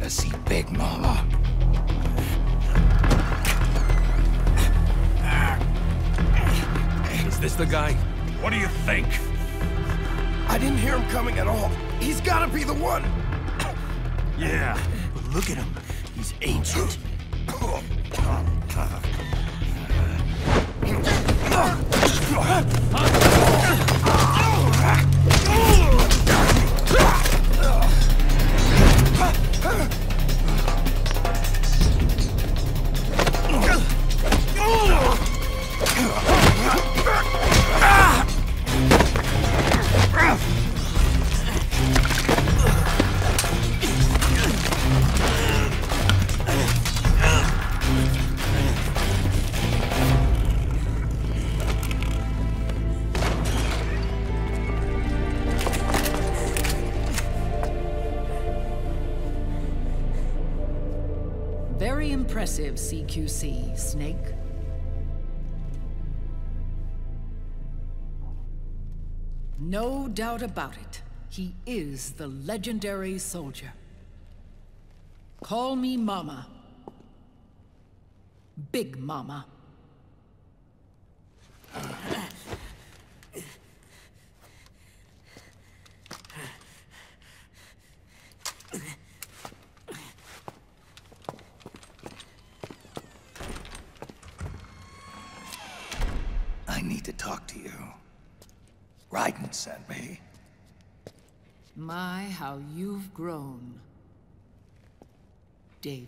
to see Big Mama. Is this the guy? What do you think? I didn't hear him coming at all. He's gotta be the one! Yeah, but look at him. He's ancient. Very impressive, CQC, Snake. No doubt about it. He is the legendary soldier. Call me Mama. Big Mama. I need to talk to you. Raiden sent me. My, how you've grown, David.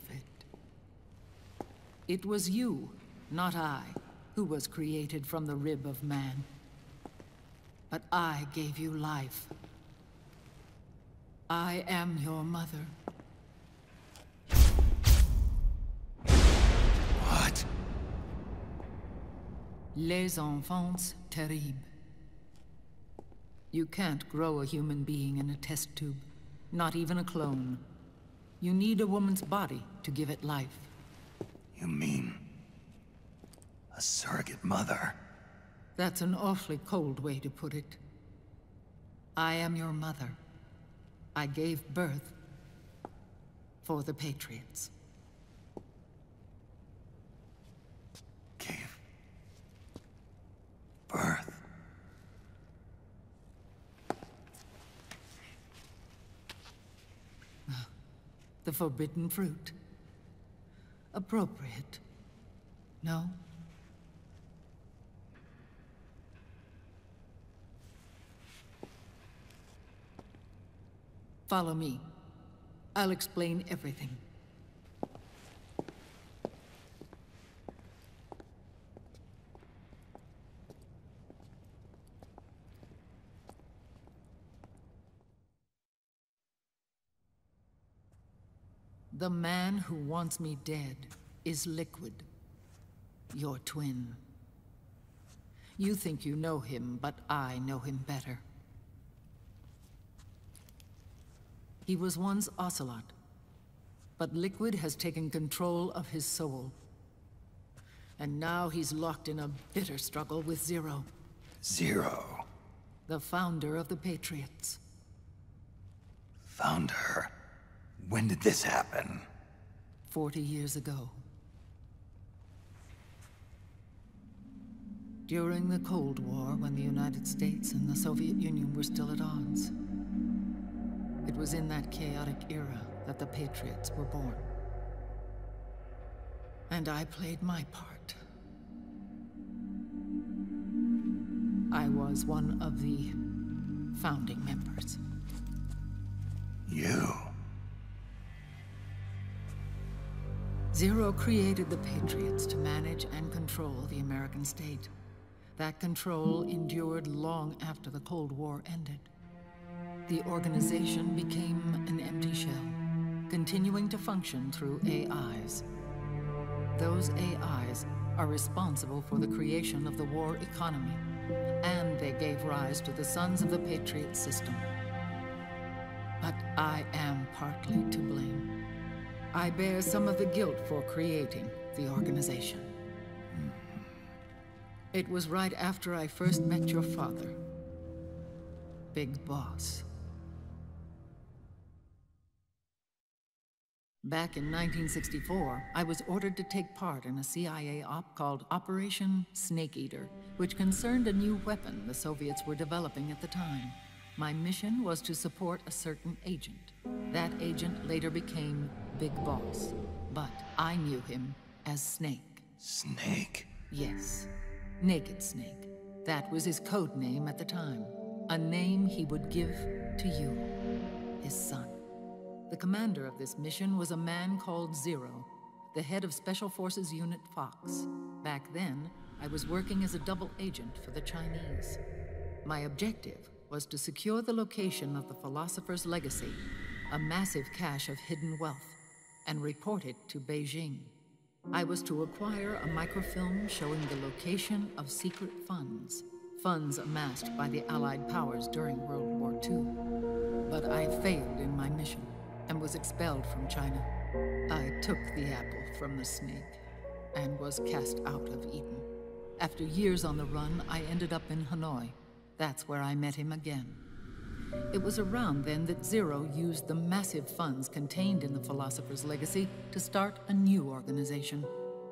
It was you, not I, who was created from the rib of man. But I gave you life. I am your mother. What? Les enfants terribles. You can't grow a human being in a test tube, not even a clone. You need a woman's body to give it life. You mean... a surrogate mother? That's an awfully cold way to put it. I am your mother. I gave birth for the Patriots. Gave... birth? The forbidden fruit. Appropriate. No? Follow me. I'll explain everything. The man who wants me dead is Liquid, your twin. You think you know him, but I know him better. He was once Ocelot, but Liquid has taken control of his soul. And now he's locked in a bitter struggle with Zero. Zero? The founder of the Patriots. Found her? When did this happen? 40 years ago. During the Cold War, when the United States and the Soviet Union were still at odds. It was in that chaotic era that the Patriots were born. And I played my part. I was one of the founding members. You? Zero created the Patriots to manage and control the American state. That control endured long after the Cold War ended. The organization became an empty shell, continuing to function through AIs. Those AIs are responsible for the creation of the war economy, and they gave rise to the Sons of the Patriot system. But I am partly to blame. I bear some of the guilt for creating the organization. It was right after I first met your father, Big Boss. Back in 1964, I was ordered to take part in a CIA op called Operation Snake Eater, which concerned a new weapon the Soviets were developing at the time. My mission was to support a certain agent. That agent later became Big Boss, but I knew him as Snake. Snake? Yes, Naked Snake. That was his code name at the time. A name he would give to you, his son. The commander of this mission was a man called Zero, the head of Special Forces Unit Fox. Back then, I was working as a double agent for the Chinese. My objective was to secure the location of the Philosopher's Legacy, a massive cache of hidden wealth, and report it to Beijing. I was to acquire a microfilm showing the location of secret funds, funds amassed by the Allied powers during World War II. But I failed in my mission and was expelled from China. I took the apple from the snake and was cast out of Eden. After years on the run, I ended up in Hanoi. That's where I met him again. It was around then that Zero used the massive funds contained in the Philosopher's Legacy to start a new organization,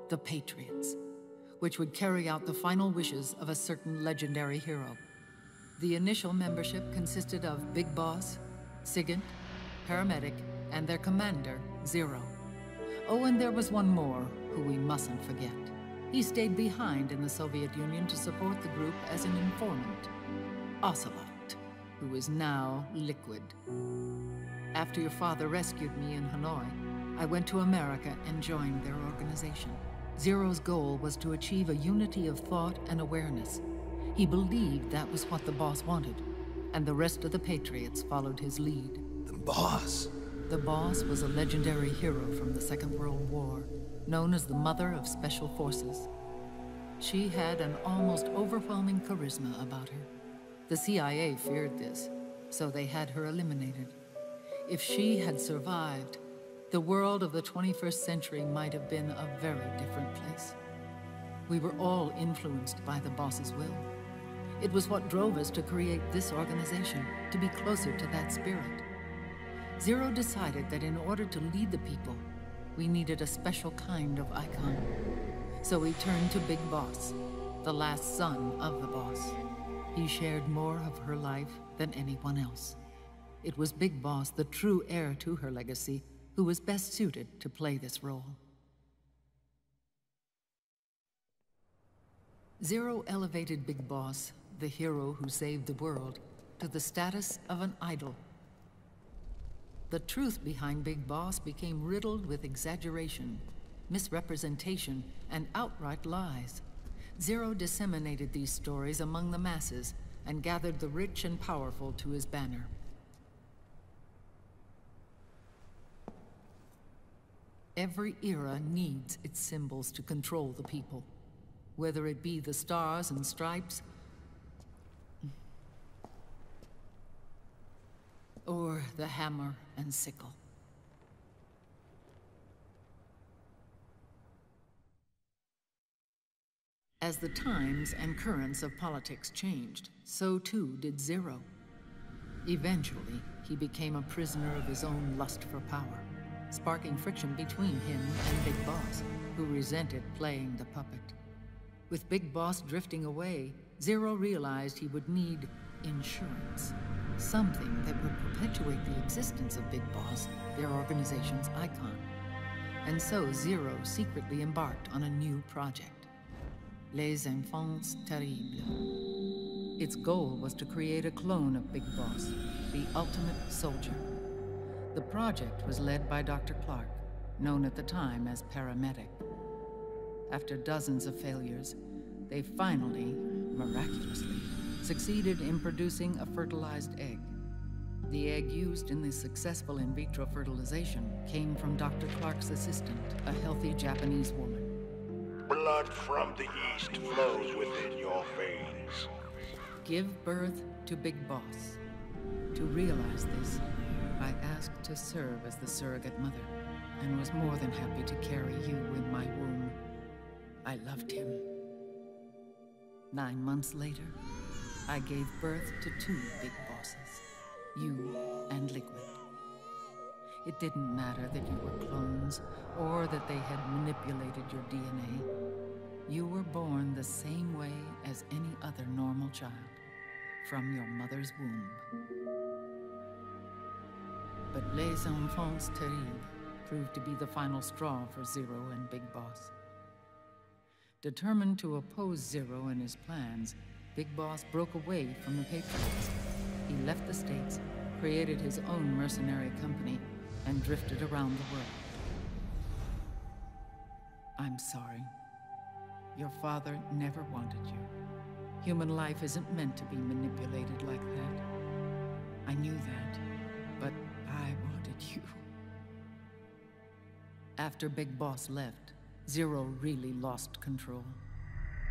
the Patriots, which would carry out the final wishes of a certain legendary hero. The initial membership consisted of Big Boss, SIGINT, Paramedic, and their commander, Zero. Oh, and there was one more who we mustn't forget. He stayed behind in the Soviet Union to support the group as an informant, Ocelot, who is now Liquid. After your father rescued me in Hanoi, I went to America and joined their organization. Zero's goal was to achieve a unity of thought and awareness. He believed that was what the boss wanted, and the rest of the Patriots followed his lead. The boss? The boss was a legendary hero from the Second World War, known as the Mother of Special Forces. She had an almost overwhelming charisma about her. The CIA feared this, so they had her eliminated. If she had survived, the world of the 21st century might have been a very different place. We were all influenced by the boss's will. It was what drove us to create this organization, to be closer to that spirit. Zero decided that in order to lead the people, we needed a special kind of icon. So he turned to Big Boss, the last son of the boss. He shared more of her life than anyone else. It was Big Boss, the true heir to her legacy, who was best suited to play this role. Zero elevated Big Boss, the hero who saved the world, to the status of an idol. The truth behind Big Boss became riddled with exaggeration, misrepresentation, and outright lies. Zero disseminated these stories among the masses and gathered the rich and powerful to his banner. Every era needs its symbols to control the people, whether it be the stars and stripes, or the hammer and sickle. As the times and currents of politics changed, so too did Zero. Eventually, he became a prisoner of his own lust for power, sparking friction between him and Big Boss, who resented playing the puppet. With Big Boss drifting away, Zero realized he would need insurance. Something that would perpetuate the existence of Big Boss, their organization's icon. And so Zero secretly embarked on a new project, Les Enfants Terribles. Its goal was to create a clone of Big Boss, the ultimate soldier. The project was led by Dr. Clark, known at the time as Paramedic. After dozens of failures, they finally, miraculously, succeeded in producing a fertilized egg. The egg used in the successful in vitro fertilization came from Dr. Clark's assistant, a healthy Japanese woman. Blood from the east flows within your veins. Give birth to Big Boss. To realize this, I asked to serve as the surrogate mother, and was more than happy to carry you in my womb. I loved him. 9 months later, I gave birth to 2 Big Bosses, you and Liquid. It didn't matter that you were clones, or that they had manipulated your DNA. You were born the same way as any other normal child, from your mother's womb. But Les Enfants Terribles proved to be the final straw for Zero and Big Boss. Determined to oppose Zero and his plans, Big Boss broke away from the Patriots. He left the States, created his own mercenary company, and drifted around the world. I'm sorry. Your father never wanted you. Human life isn't meant to be manipulated like that. I knew that, but I wanted you. After Big Boss left, Zero really lost control.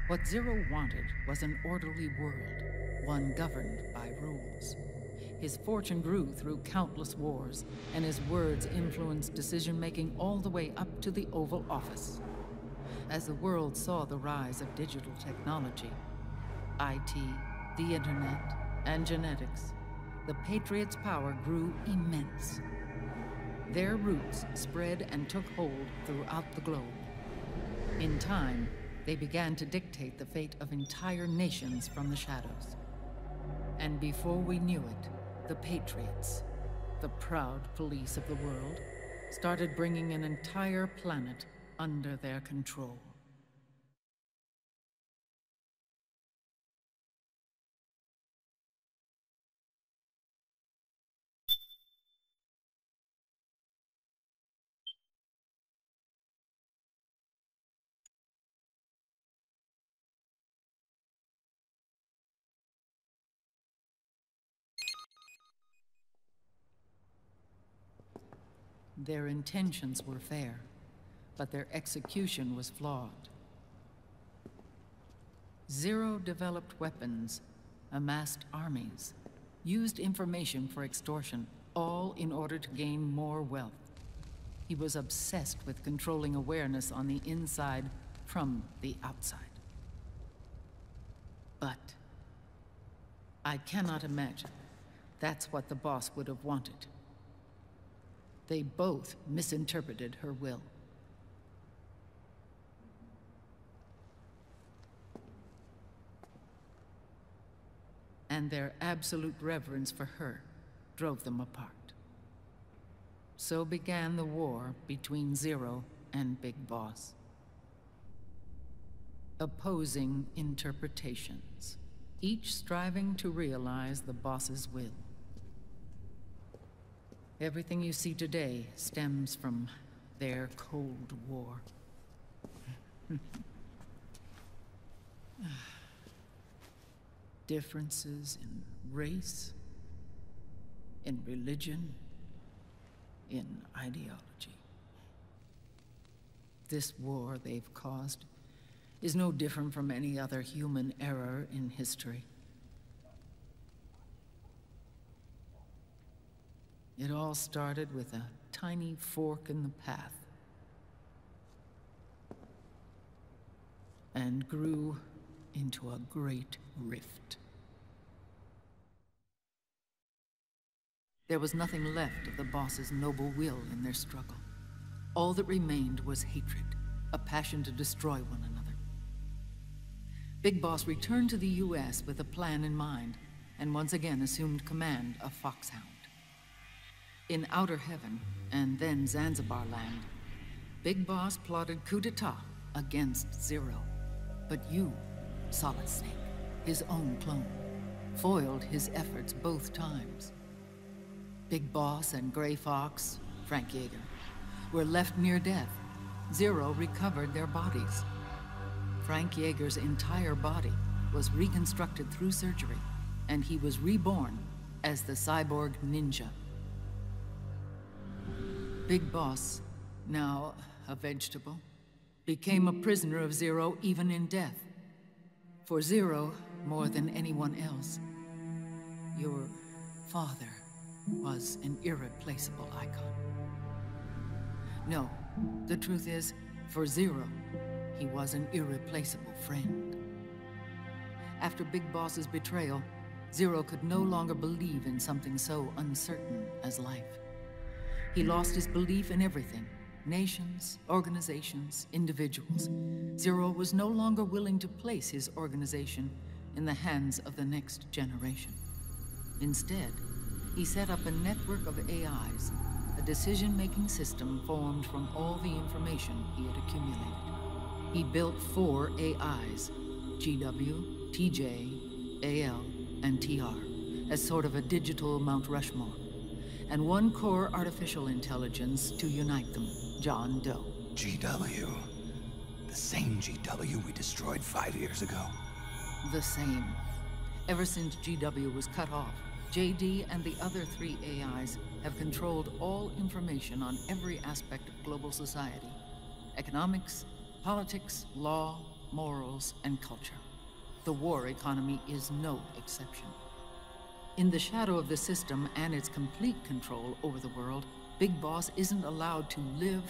What Zero wanted was an orderly world, one governed by rules. His fortune grew through countless wars, and his words influenced decision-making all the way up to the Oval Office. As the world saw the rise of digital technology, IT, the internet, and genetics, the Patriots' power grew immense. Their roots spread and took hold throughout the globe. In time, they began to dictate the fate of entire nations from the shadows. And before we knew it, the Patriots, the proud police of the world, started bringing an entire planet under their control. Their intentions were fair, but their execution was flawed. Zero developed weapons, amassed armies, used information for extortion, all in order to gain more wealth. He was obsessed with controlling awareness on the inside from the outside. But I cannot imagine that's what the boss would have wanted. They both misinterpreted her will. And their absolute reverence for her drove them apart. So began the war between Zero and Big Boss. Opposing interpretations, each striving to realize the boss's will. Everything you see today stems from their Cold War. Differences in race, in religion, in ideology. This war they've caused is no different from any other human error in history. It all started with a tiny fork in the path, and grew into a great rift. There was nothing left of the boss's noble will in their struggle. All that remained was hatred, a passion to destroy one another. Big Boss returned to the US with a plan in mind, and once again assumed command of Foxhound. In Outer Heaven, and then Zanzibar Land, Big Boss plotted coup d'etat against Zero. But you, Solid Snake, his own clone, foiled his efforts both times. Big Boss and Gray Fox, Frank Yeager, were left near death. Zero recovered their bodies. Frank Yeager's entire body was reconstructed through surgery, and he was reborn as the cyborg ninja. Big Boss, now a vegetable, became a prisoner of Zero even in death. For Zero, more than anyone else, your father was an irreplaceable icon. No, the truth is, for Zero, he was an irreplaceable friend. After Big Boss's betrayal, Zero could no longer believe in something so uncertain as life. He lost his belief in everything. Nations, organizations, individuals. Zero was no longer willing to place his organization in the hands of the next generation. Instead, he set up a network of AIs, a decision-making system formed from all the information he had accumulated. He built 4 AIs, GW, TJ, AL, and TR, as sort of a digital Mount Rushmore, and 1 core artificial intelligence to unite them, John Doe. GW. The same GW we destroyed 5 years ago. The same. Ever since GW was cut off, JD and the other 3 AIs have controlled all information on every aspect of global society. Economics, politics, law, morals, and culture. The war economy is no exception. In the shadow of the system and its complete control over the world, Big Boss isn't allowed to live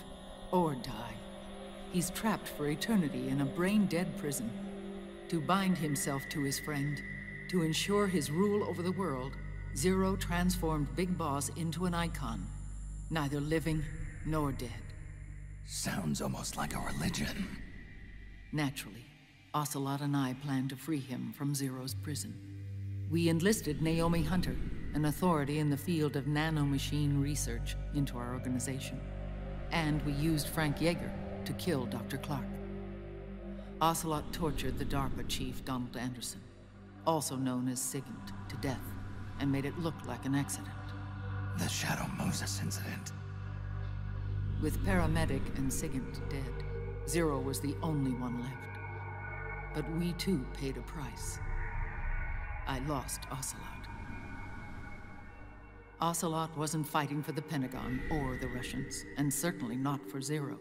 or die. He's trapped for eternity in a brain-dead prison. To bind himself to his friend, to ensure his rule over the world, Zero transformed Big Boss into an icon, neither living nor dead. Sounds almost like a religion. Naturally, Ocelot and I plan to free him from Zero's prison. We enlisted Naomi Hunter, an authority in the field of nanomachine research, into our organization. And we used Frank Yeager to kill Dr. Clark. Ocelot tortured the DARPA chief, Donald Anderson, also known as Sigint, to death, and made it look like an accident. The Shadow Moses incident. With Paramedic and Sigint dead, Zero was the only one left. But we too paid a price. I lost Ocelot. Ocelot wasn't fighting for the Pentagon or the Russians, and certainly not for Zero.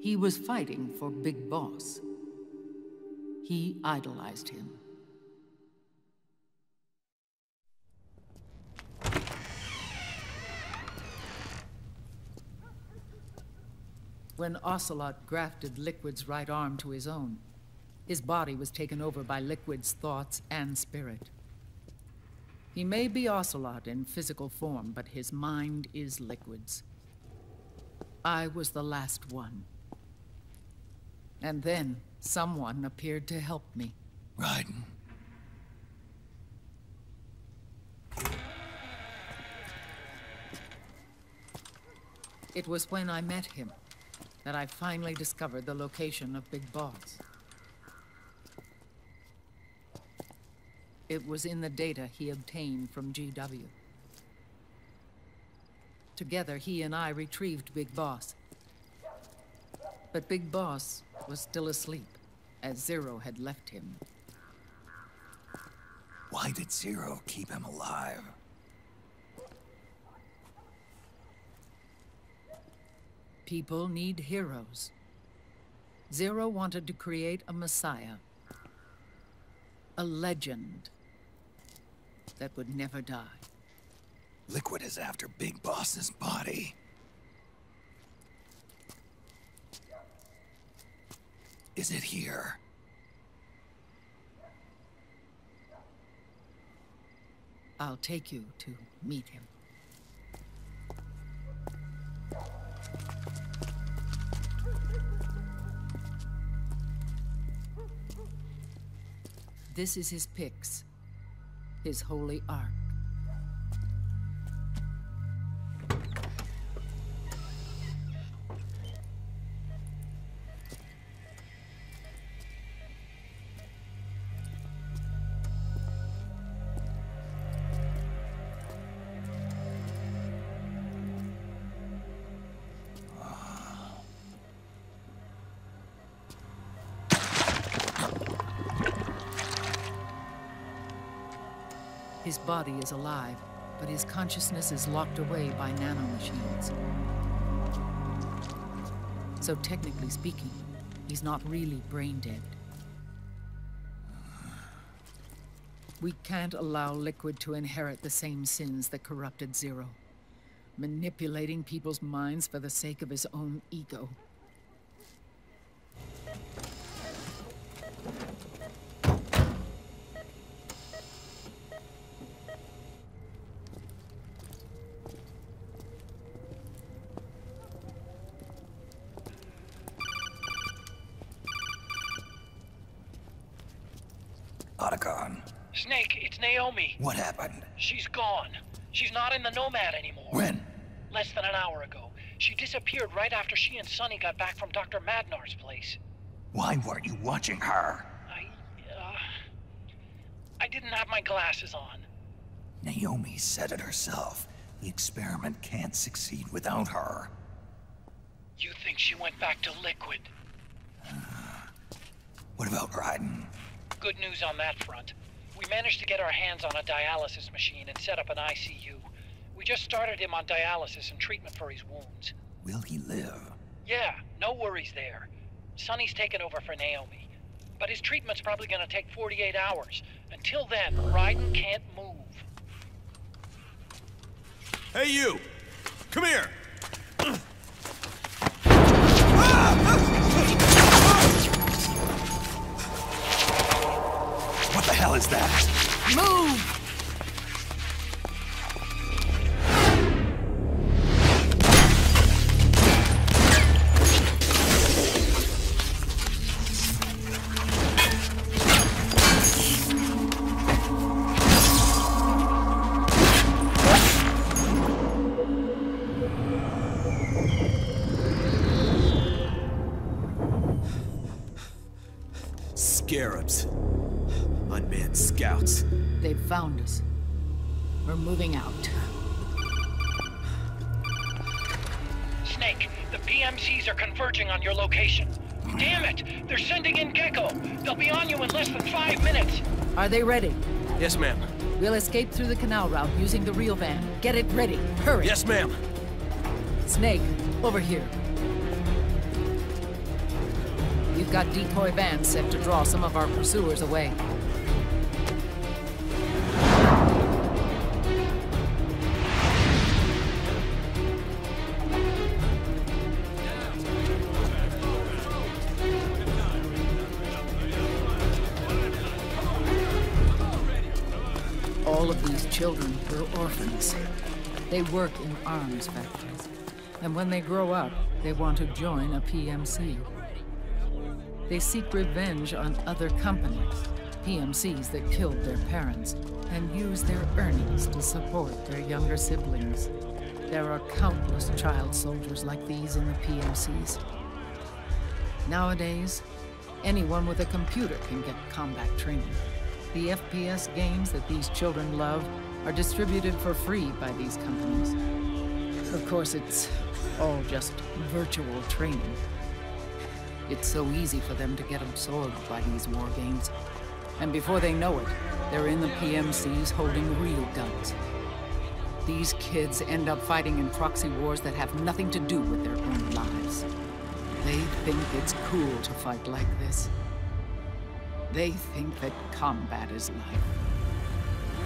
He was fighting for Big Boss. He idolized him. When Ocelot grafted Liquid's right arm to his own, his body was taken over by Liquid's thoughts and spirit. He may be Ocelot in physical form, but his mind is Liquid's. I was the last one. And then someone appeared to help me. Raiden. It was when I met him that I finally discovered the location of Big Boss. It was in the data he obtained from GW. Together, he and I retrieved Big Boss. But Big Boss was still asleep, as Zero had left him. Why did Zero keep him alive? People need heroes. Zero wanted to create a messiah. A legend that would never die. Liquid is after Big Boss's body. Is it here? I'll take you to meet him. This is his pyx, his holy ark. His body is alive, but his consciousness is locked away by nanomachines. So technically speaking, he's not really brain dead. We can't allow Liquid to inherit the same sins that corrupted Zero, manipulating people's minds for the sake of his own ego. Otacon. Snake, it's Naomi. What happened? She's gone. She's not in the Nomad anymore. When? Less than an hour ago. She disappeared right after she and Sonny got back from Dr. Madnar's place. Why weren't you watching her? I didn't have my glasses on. Naomi said it herself. The experiment can't succeed without her. You think she went back to Liquid? What about Raiden? Good news on that front. We managed to get our hands on a dialysis machine and set up an ICU. We just started him on dialysis and treatment for his wounds. Will he live? Yeah, no worries there. Sonny's taken over for Naomi. But his treatment's probably gonna take 48 hours. Until then, Raiden can't move. Hey, you! Come here! What the hell is that? Move! Scarabs. Unmanned scouts. They've found us. We're moving out. Snake, the PMCs are converging on your location. Damn it! They're sending in Gecko! They'll be on you in less than 5 minutes! Are they ready? Yes, ma'am. We'll escape through the canal route using the real van. Get it ready. Hurry! Yes, ma'am. Snake, over here. We've got decoy vans set to draw some of our pursuers away. All of these children were orphans. They work in arms factories. And when they grow up, they want to join a PMC. They seek revenge on other companies, PMCs that killed their parents, and use their earnings to support their younger siblings. There are countless child soldiers like these in the PMCs. Nowadays, anyone with a computer can get combat training. The FPS games that these children love are distributed for free by these companies. Of course, it's all just virtual training. It's so easy for them to get absorbed by these war games. And before they know it, they're in the PMCs holding real guns. These kids end up fighting in proxy wars that have nothing to do with their own lives. They think it's cool to fight like this. They think that combat is life.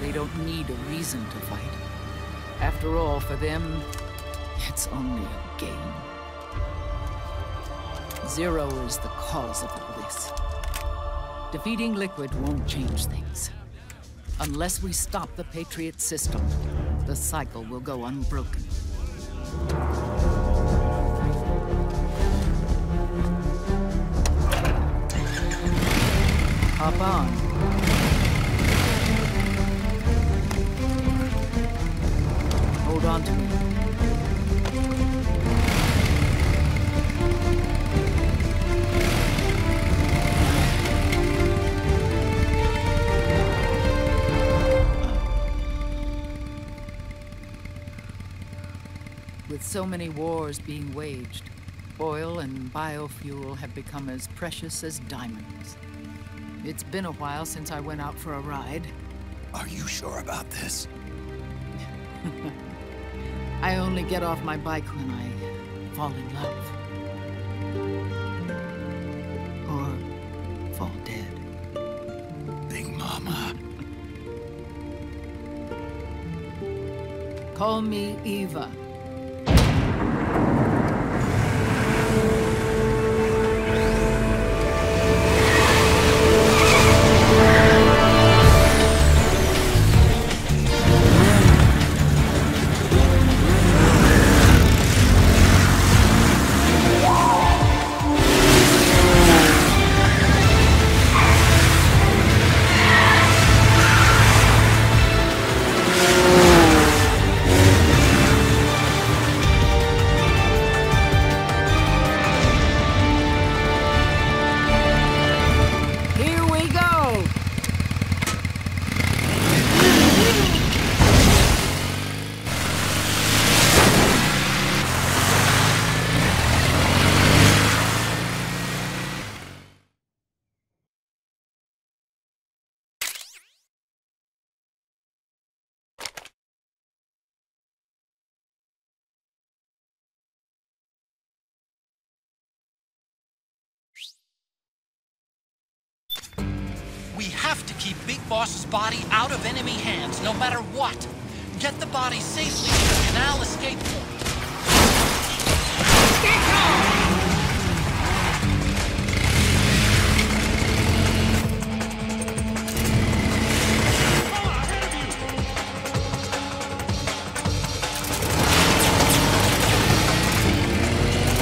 They don't need a reason to fight. After all, for them, it's only a game. Zero is the cause of all this. Defeating Liquid won't change things. Unless we stop the Patriot system, the cycle will go unbroken. Hop on. Hold on to me. With so many wars being waged, oil and biofuel have become as precious as diamonds. It's been a while since I went out for a ride. Are you sure about this? I only get off my bike when I fall in love. Or fall dead. Big Mama. Call me Eva. We have to keep Big Boss's body out of enemy hands, no matter what. Get the body safely to the canal escape point.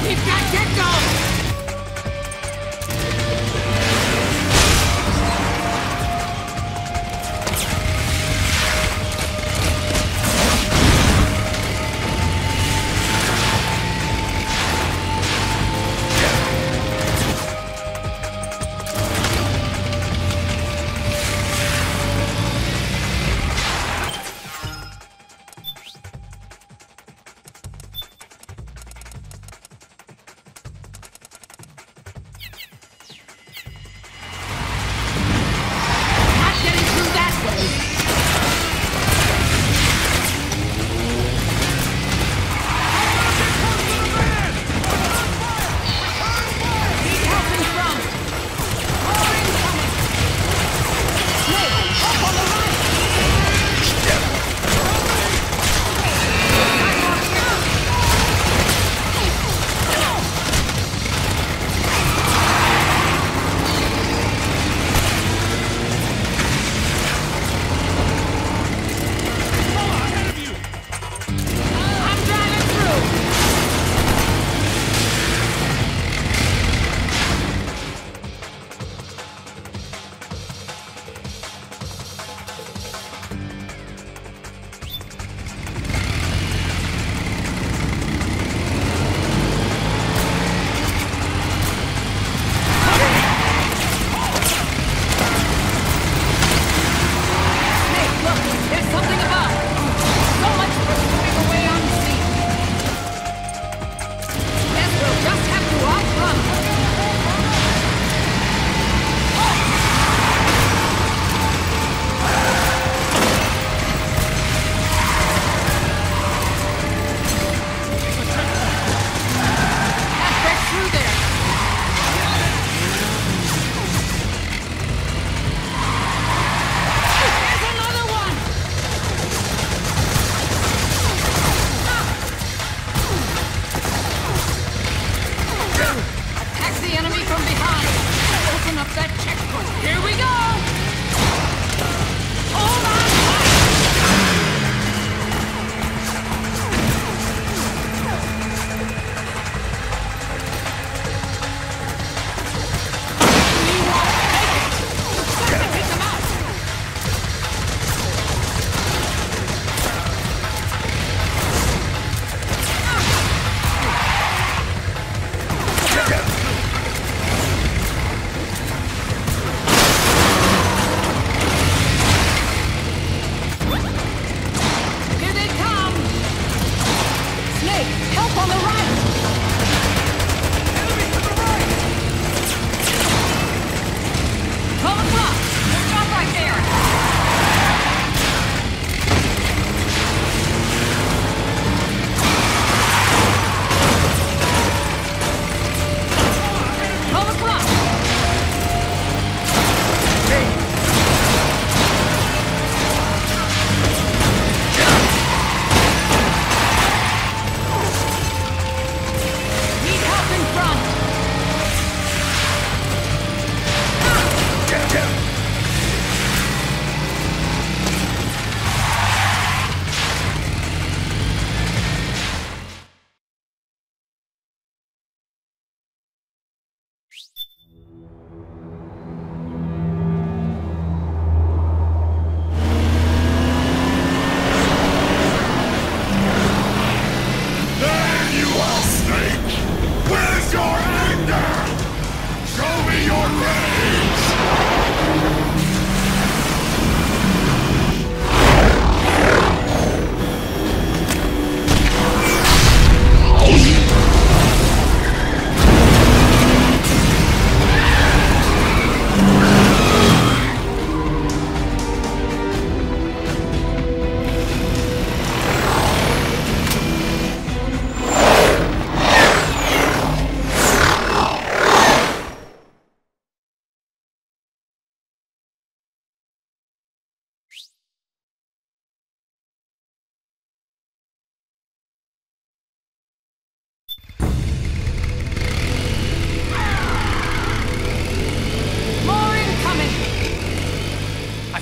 We've got Gekko!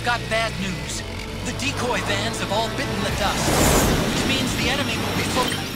I've got bad news. The decoy vans have all bitten the dust, which means the enemy will be focused.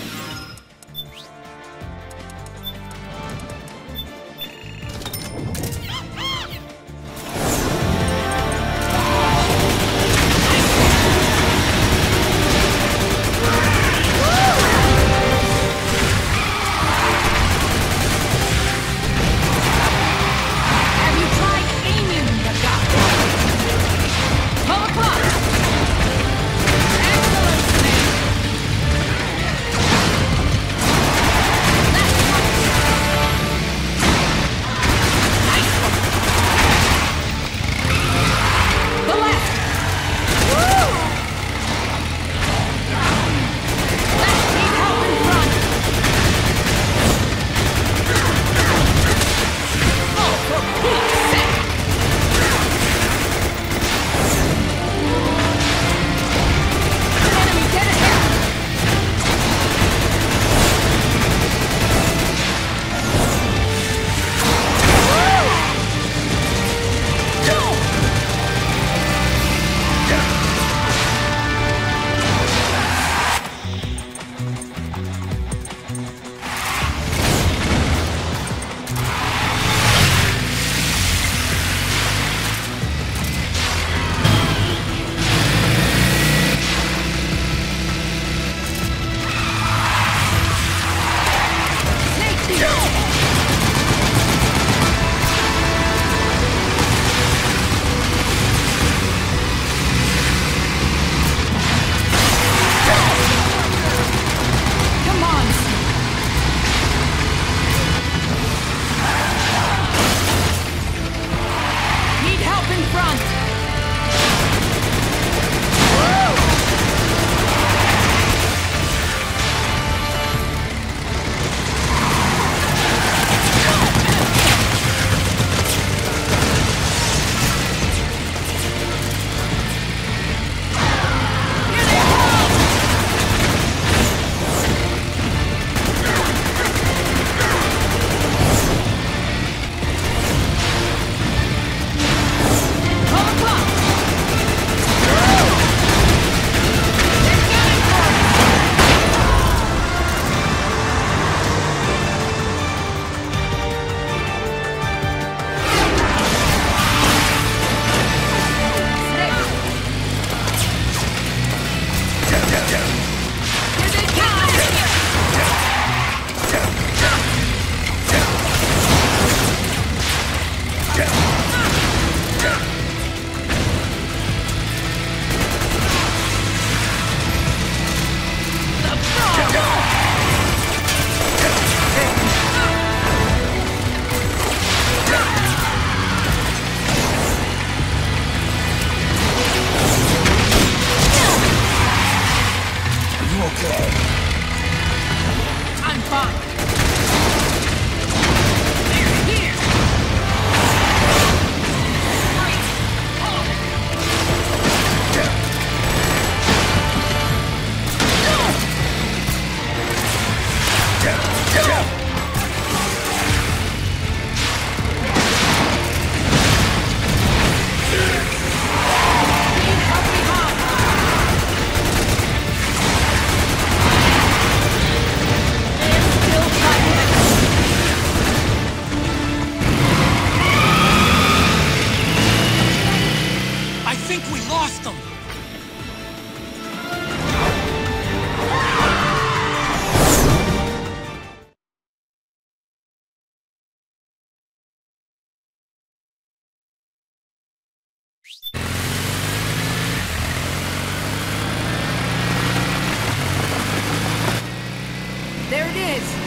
There it is!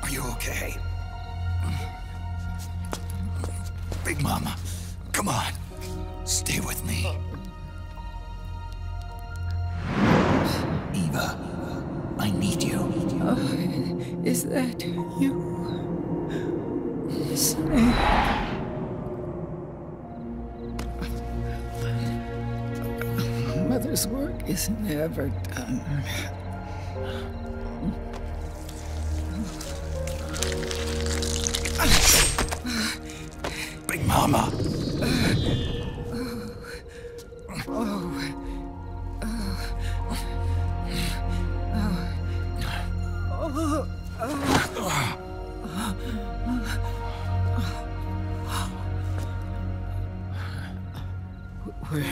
Are you okay? Big Mama, come on. Stay with me. Eva, I need you. Is that you? Snake. Mother's work is never done. Big Mama.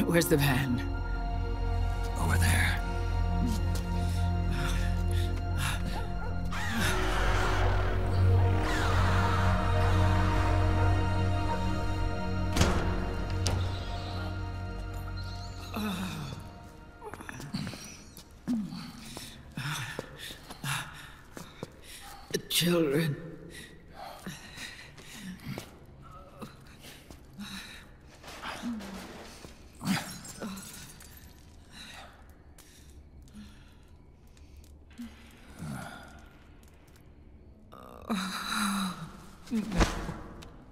Where's the van? Over there. The children.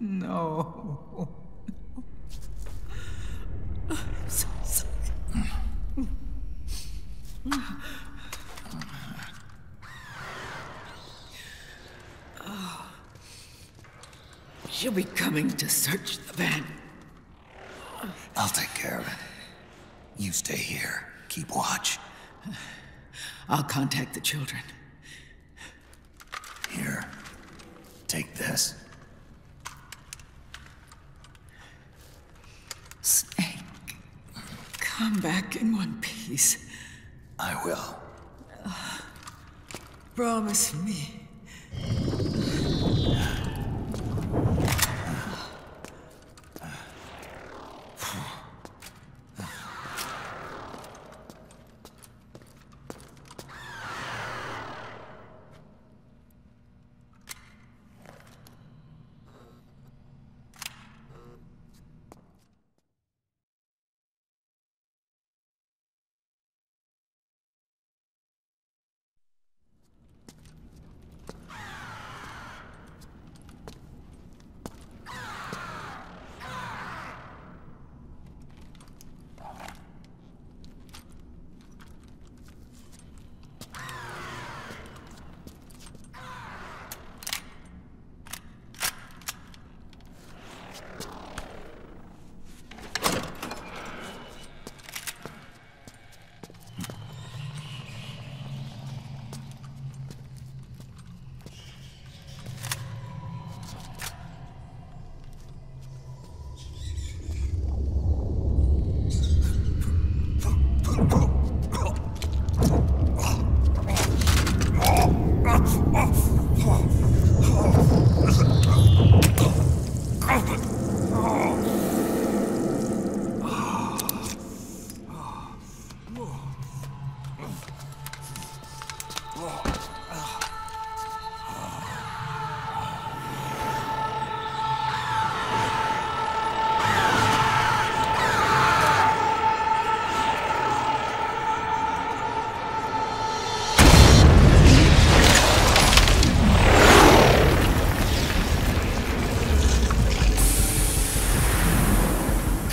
No. I'm so sorry. She'll be coming to search the van. I'll take care of it. You stay here. Keep watch. I'll contact the children. Here. Take this. Snake, come back in one piece. I will. Promise me.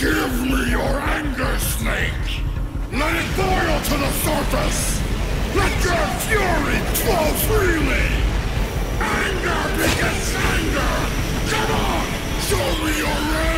Give me your anger, Snake! Let it boil to the surface! Let your fury flow freely! Anger begets anger! Come on! Show me your rage!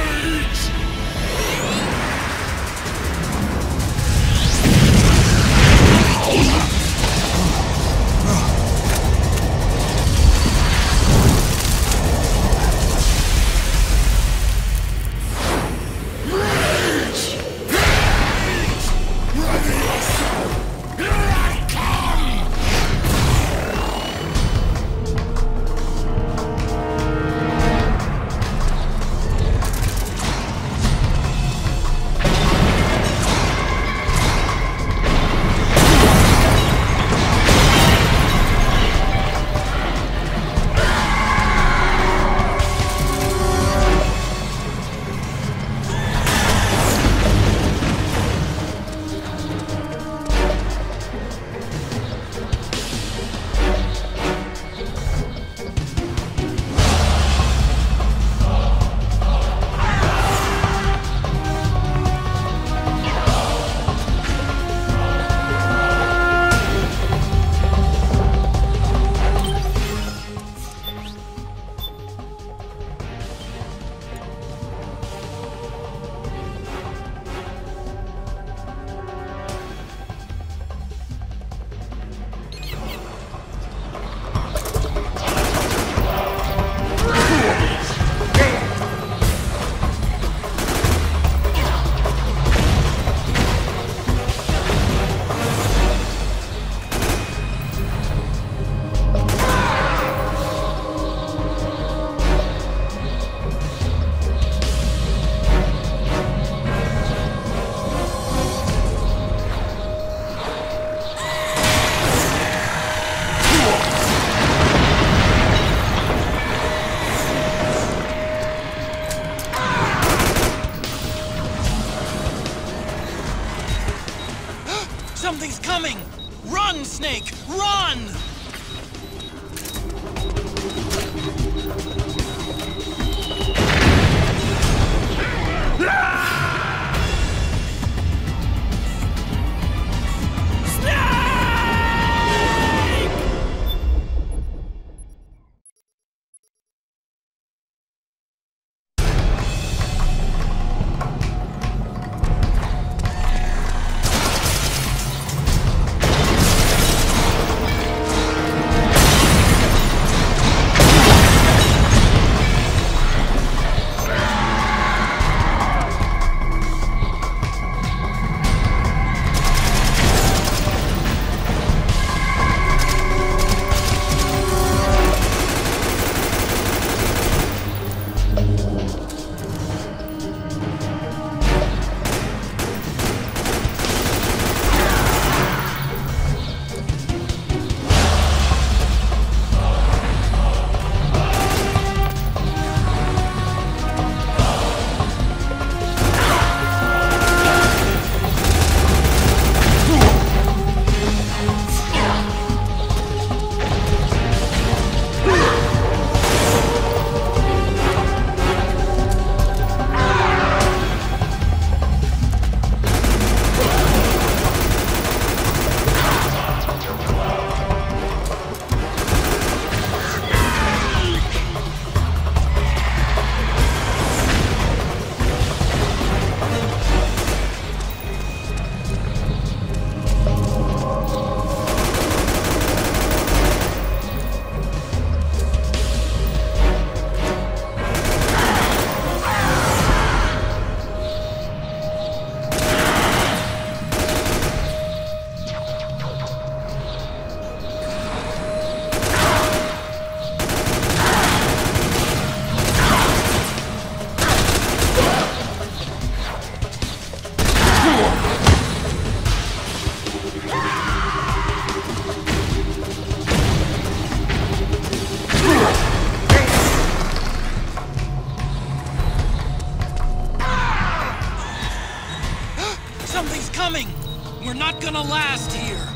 gonna last here!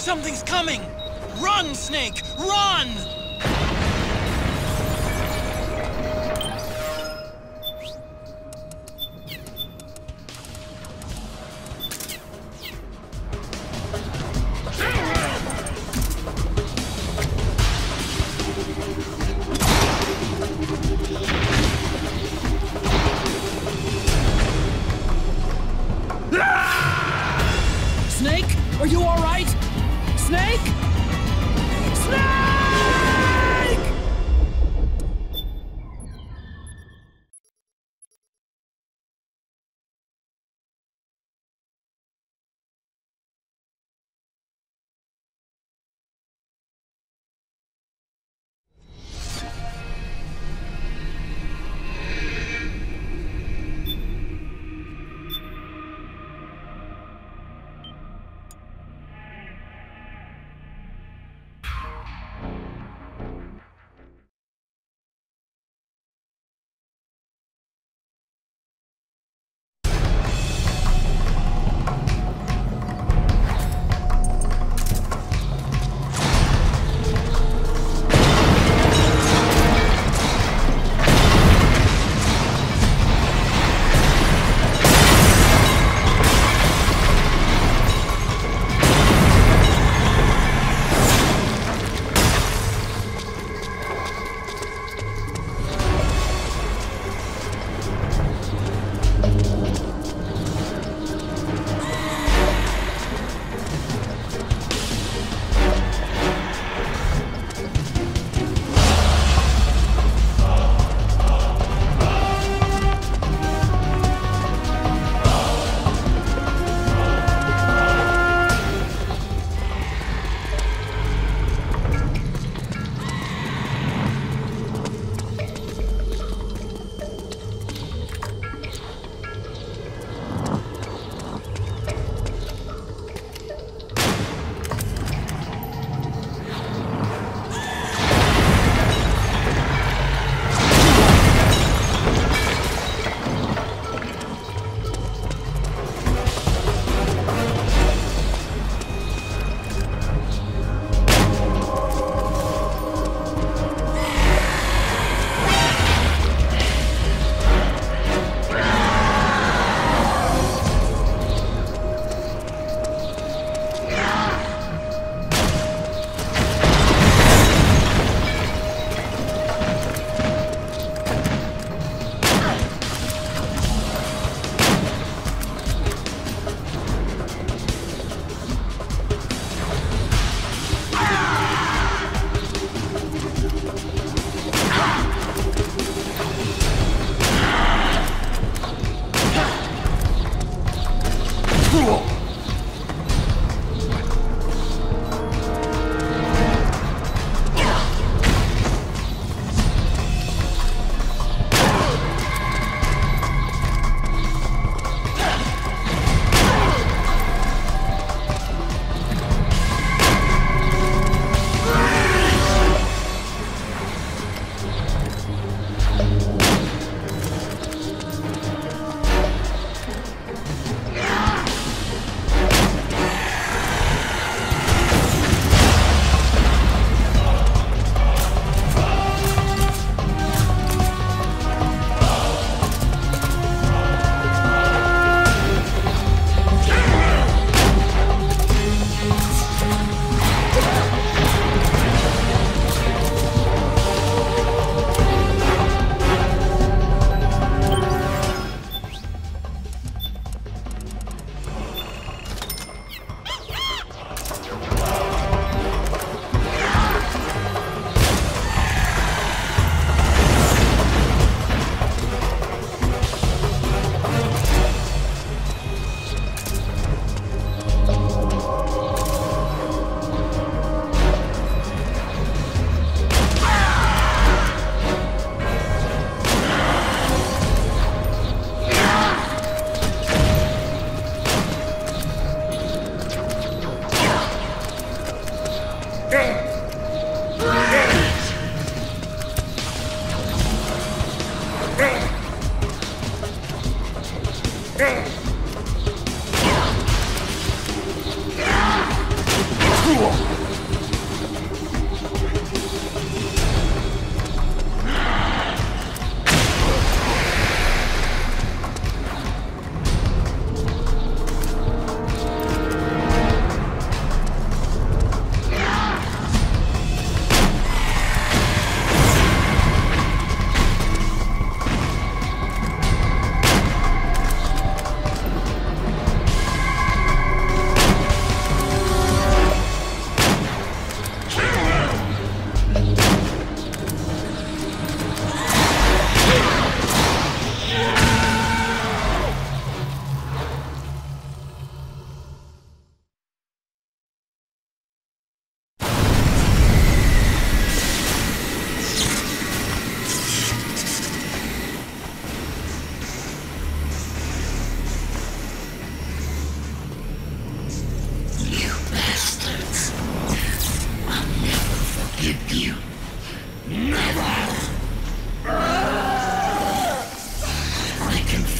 Something's coming! Run, Snake! Run! Snake? Are you all right? Snake? Snake!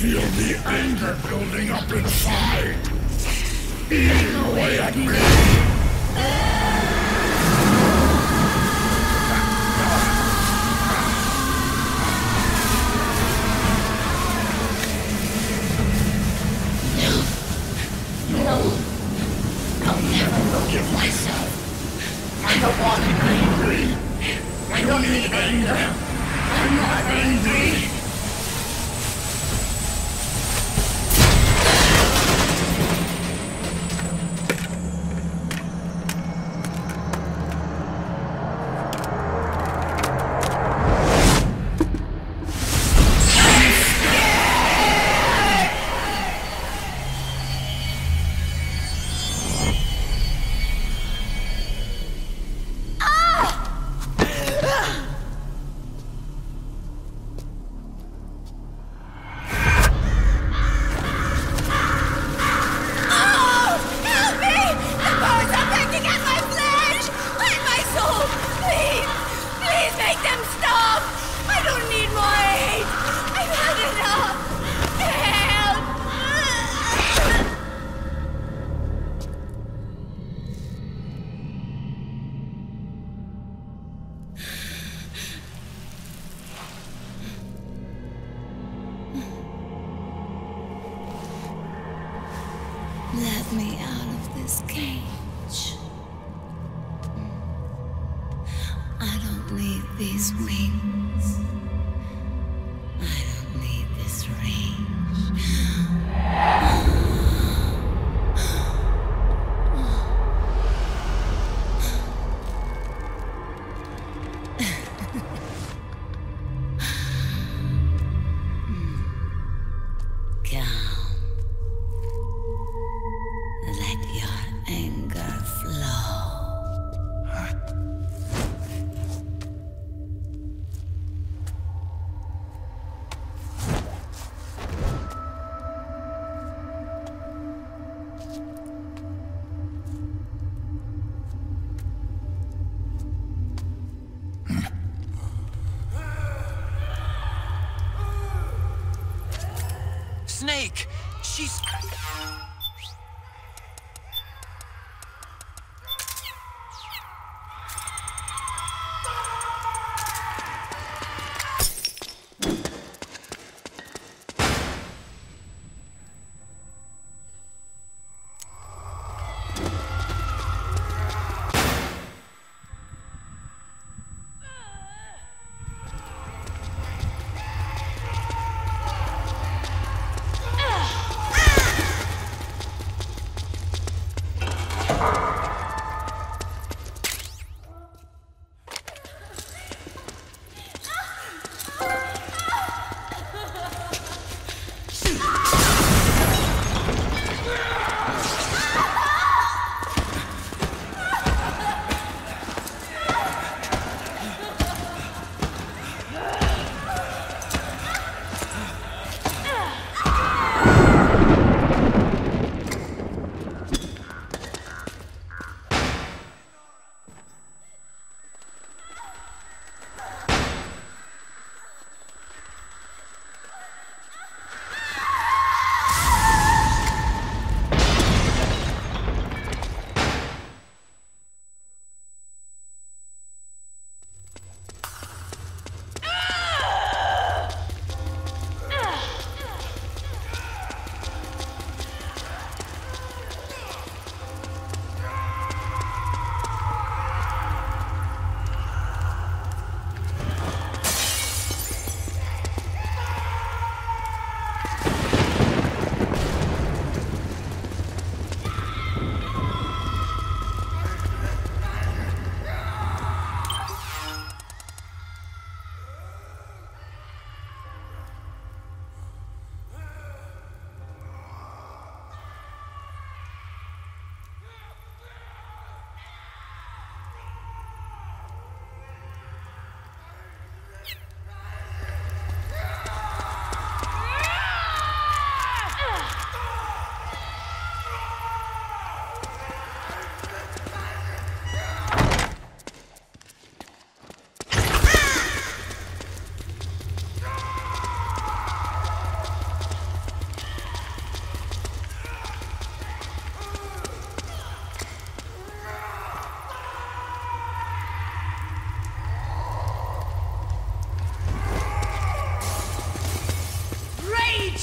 feel the anger building up inside. Eating away at me. I'll never forgive myself. I don't want to be angry. I don't need anger. I'm not angry. Let me out of this cage. I don't need these wings. I don't need this range. Snake! She's...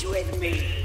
With me!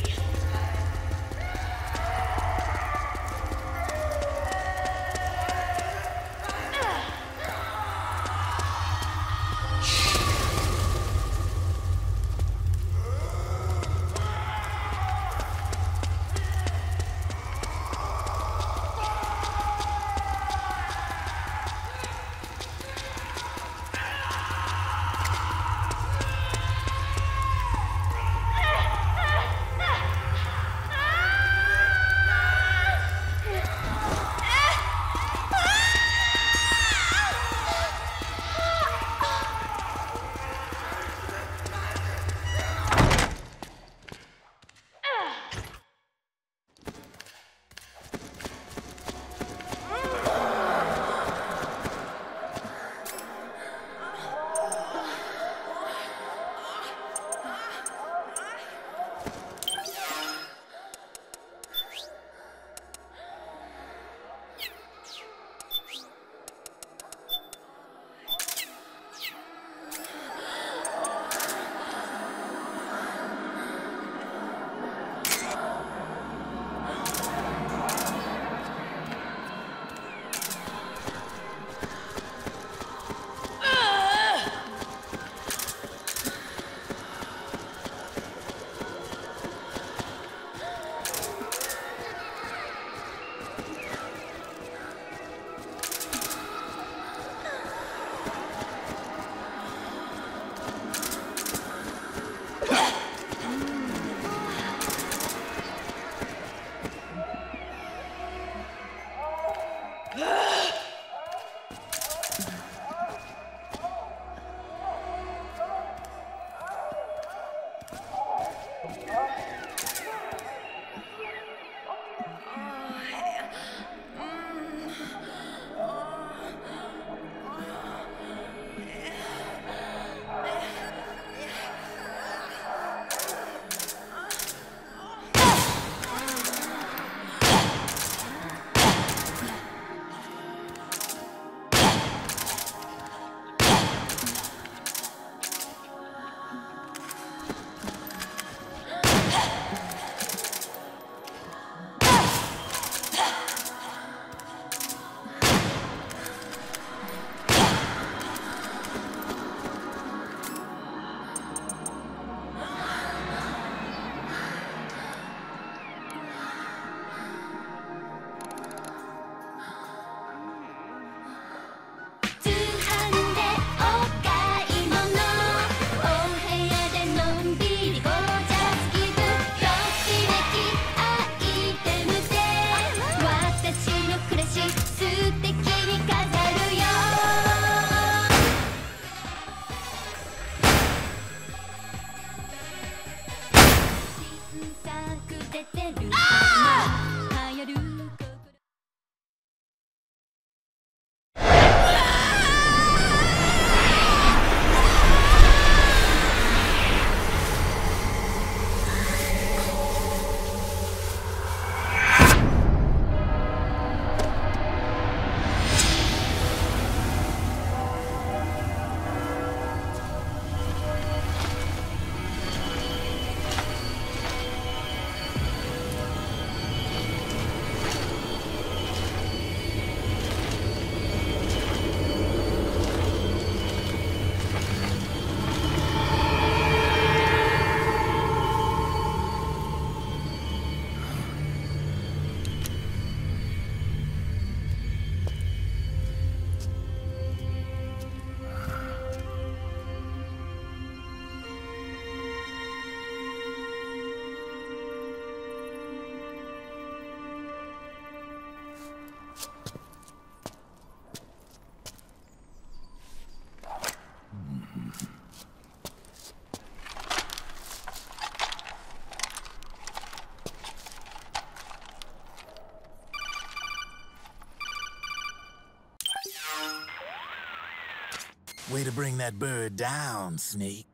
Way to bring that bird down, Snake.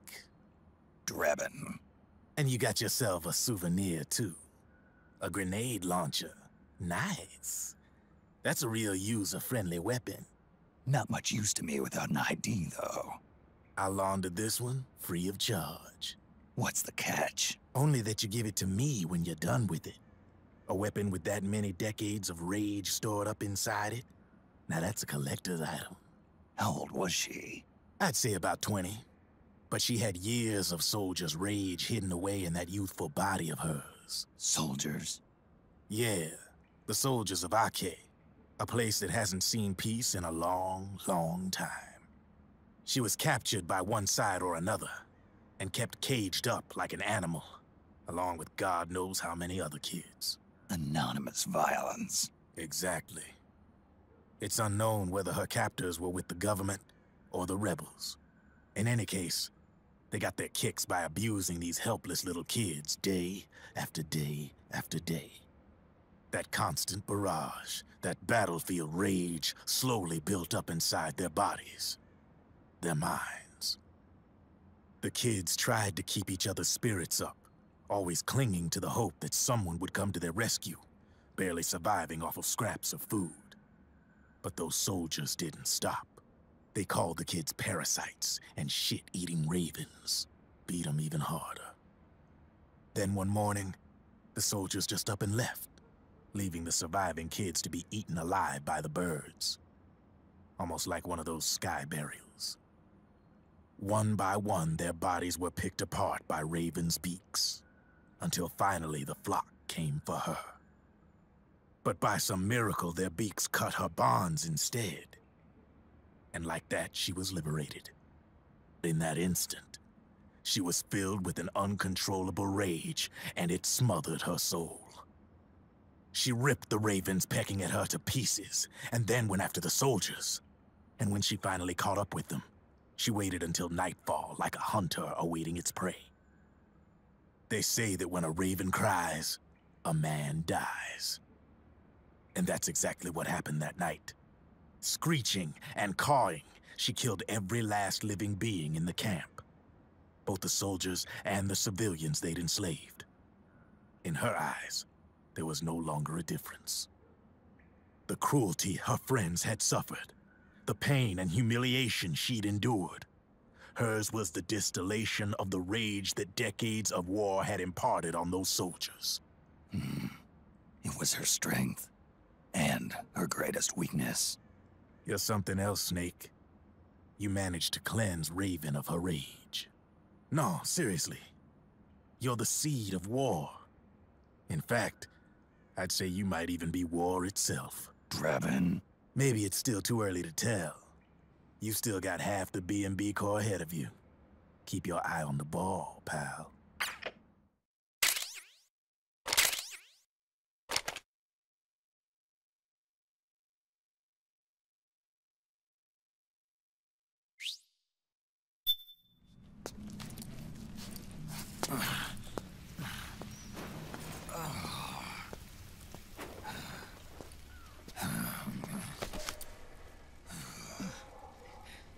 Drebin. And you got yourself a souvenir, too. A grenade launcher. Nice. That's a real user-friendly weapon. Not much use to me without an ID, though. I'll launder this one free of charge. What's the catch? Only that you give it to me when you're done with it. A weapon with that many decades of rage stored up inside it? Now that's a collector's item. How old was she? I'd say about 20. But she had years of soldiers' rage hidden away in that youthful body of hers. Soldiers? Yeah, the soldiers of Ake. A place that hasn't seen peace in a long, long time. She was captured by one side or another, and kept caged up like an animal, along with God knows how many other kids. Anonymous violence. Exactly. It's unknown whether her captors were with the government or the rebels. In any case, they got their kicks by abusing these helpless little kids day after day after day. That constant barrage, that battlefield rage slowly built up inside their bodies, their minds. The kids tried to keep each other's spirits up, always clinging to the hope that someone would come to their rescue, barely surviving off of scraps of food. But those soldiers didn't stop. They called the kids parasites and shit-eating ravens, beat them even harder. Then one morning, the soldiers just up and left, leaving the surviving kids to be eaten alive by the birds. Almost like one of those sky burials. One by one, their bodies were picked apart by ravens' beaks, until finally the flock came for her. But by some miracle, their beaks cut her bonds instead. And like that, she was liberated. In that instant, she was filled with an uncontrollable rage, and it smothered her soul. She ripped the ravens pecking at her to pieces, and then went after the soldiers. And when she finally caught up with them, she waited until nightfall like a hunter awaiting its prey. They say that when a raven cries, a man dies. And that's exactly what happened that night. Screeching and cawing, she killed every last living being in the camp. Both the soldiers and the civilians they'd enslaved. In her eyes, there was no longer a difference. The cruelty her friends had suffered, the pain and humiliation she'd endured. Hers was the distillation of the rage that decades of war had imparted on those soldiers. It was her strength, and her greatest weakness. You're something else, Snake. You managed to cleanse Raven of her rage. No, seriously. You're the seed of war. In fact, I'd say you might even be war itself. Drebin? Maybe it's still too early to tell. You still got half the B&B Corps ahead of you. Keep your eye on the ball, pal.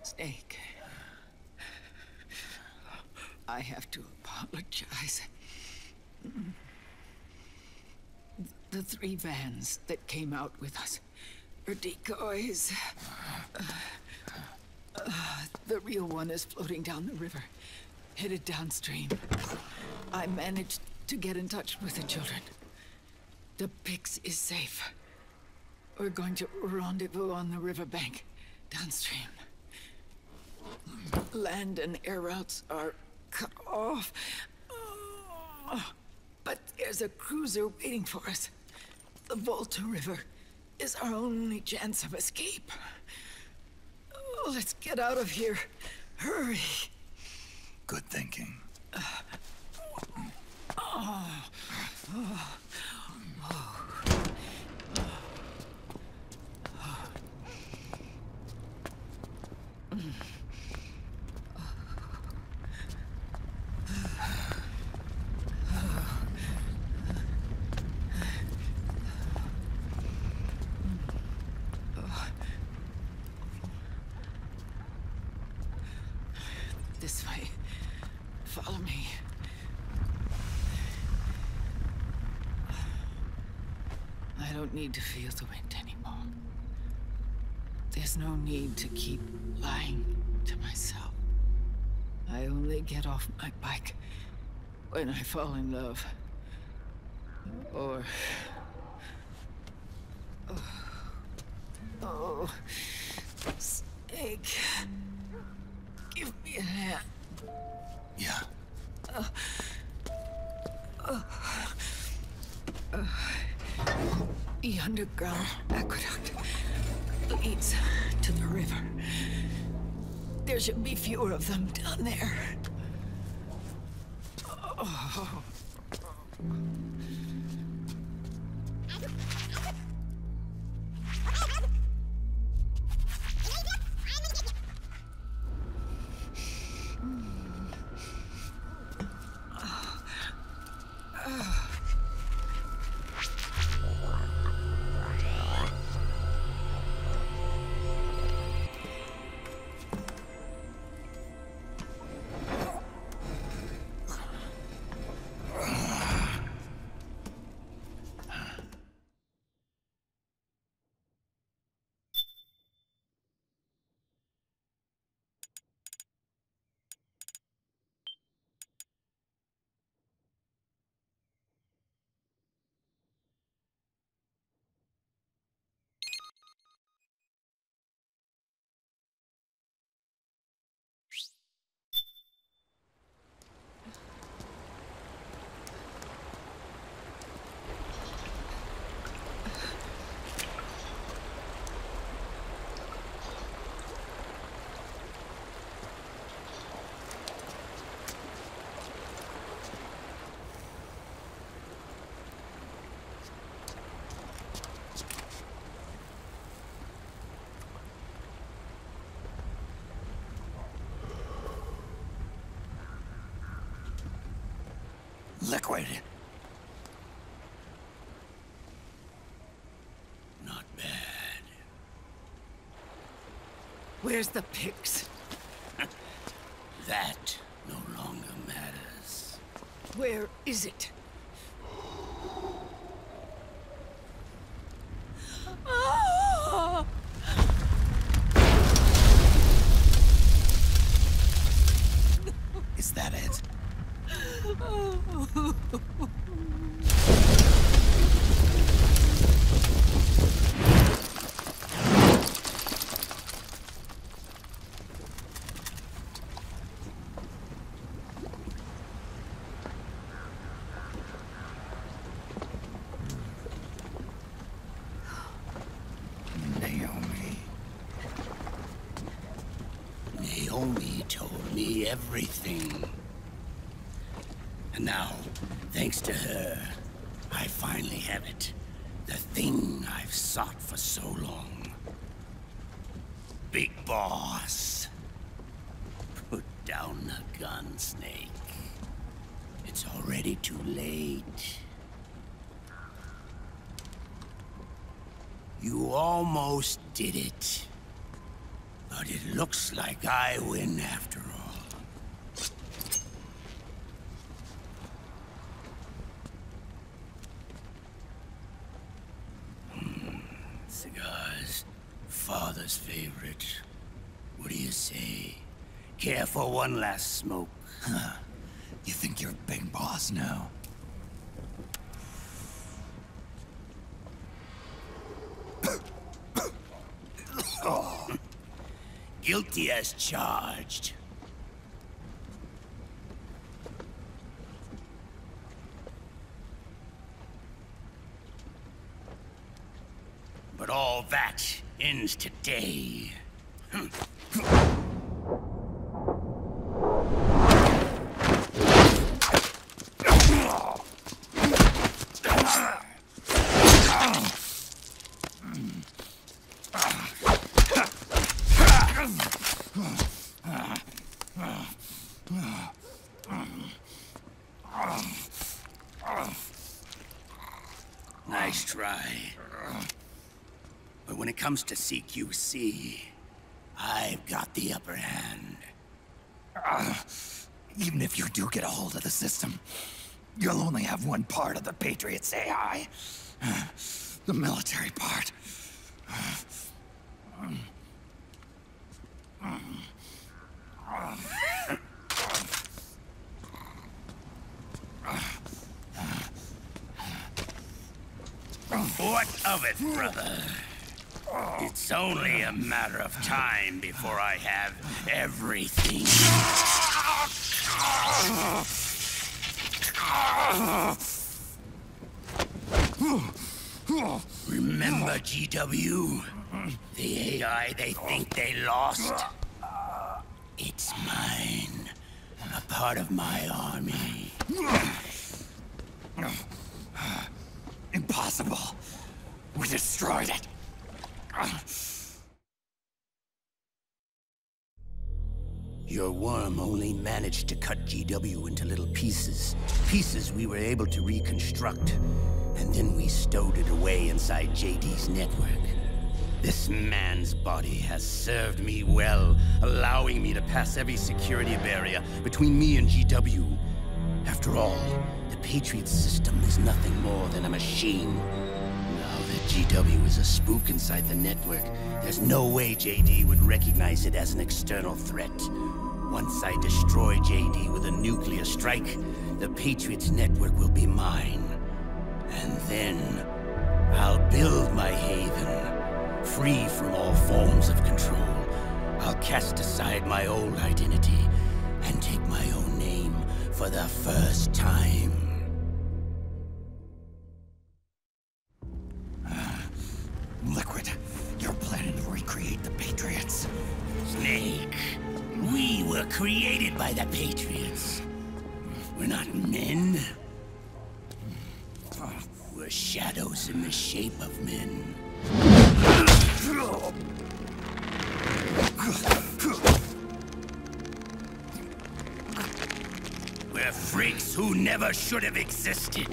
Snake, I have to apologize. The 3 vans that came out with us are decoys. The real one is floating down the river, headed downstream. I managed to get in touch with the children. The Pix is safe. We're going to rendezvous on the riverbank, downstream. Land and air routes are cut off. But there's a cruiser waiting for us. The Volta River is our only chance of escape. Let's get out of here. Hurry. Good thinking. don't need to feel the wind anymore. There's no need to keep lying to myself. I only get off my bike when I fall in love. Or... Oh, Snake. Give me a hand. Yeah. The underground aqueduct leads to the river. There should be fewer of them down there. Oh. Liquid. Not bad. Where's the pigs? That no longer matters. Where is it? Is that it? Naomi told me everything. And now, thanks to her, I finally have it. The thing I've sought for so long. Big Boss. Put down the gun, Snake. It's already too late. You almost did it. But it looks like I win after all. Cigars. Father's favorite. What do you say? Care for one last smoke? Huh. You think you're Big Boss now? Oh. Guilty as charged. But all that ends today. Nice try. But when it comes to CQC, I've got the upper hand. Even if you do get a hold of the system, you'll only have one part of the Patriots' AI. The military part. What of it, brother? It's only a matter of time before I have everything. Remember GW? The AI they think they lost? It's mine. A part of my army. Impossible. We destroyed it. Your worm only managed to cut GW into little pieces. Pieces we were able to reconstruct. And then we stowed it away inside JD's network. This man's body has served me well, allowing me to pass every security barrier between me and GW. After all, the Patriot system is nothing more than a machine. Now that GW is a spook inside the network, there's no way JD would recognize it as an external threat. Once I destroy JD with a nuclear strike, the Patriot's network will be mine. And then, I'll build my haven, free from all forms of control. I'll cast aside my old identity and take my own name for the first time. Liquid, you're planning to recreate the Patriots. Snake, we were created by the Patriots. We're not men. We're shadows in the shape of men. We're freaks who never should have existed.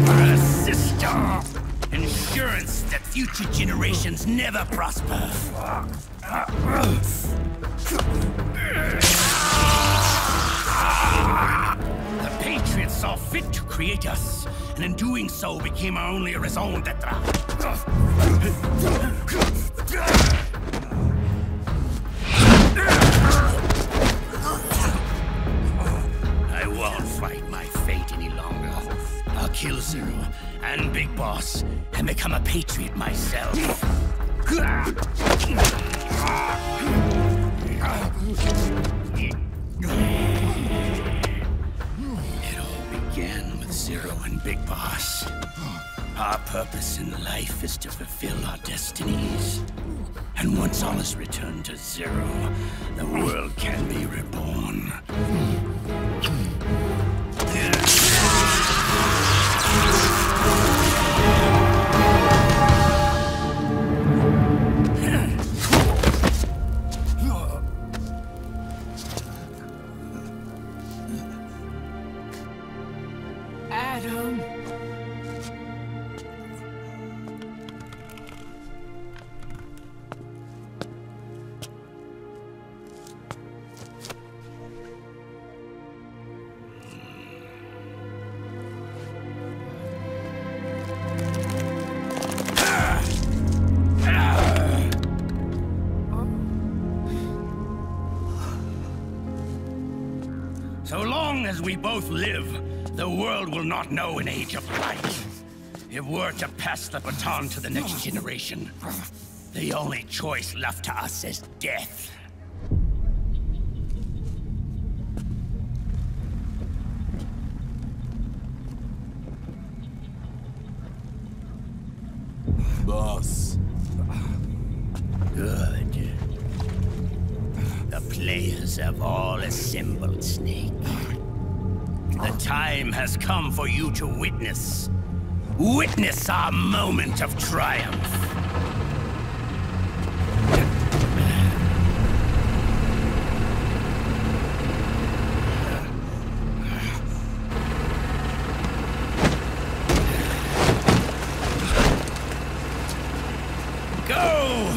We're a system. Insurance that future generations never prosper. The Patriots saw fit to create us, and in doing so became our only raison d'etre. I won't fight my fate any longer. I'll kill Zero and Big Boss and become a Patriot myself. It all began with Zero and Big Boss. Our purpose in life is to fulfill our destinies. And once all is returned to Zero, the world can be reborn. Adam. So long as we both live, the world will not know an age of light. If we're to pass the baton to the next generation, the only choice left to us is death. Boss. Good. The players have all assembled, Snake. The time has come for you to witness. Witness our moment of triumph. Go!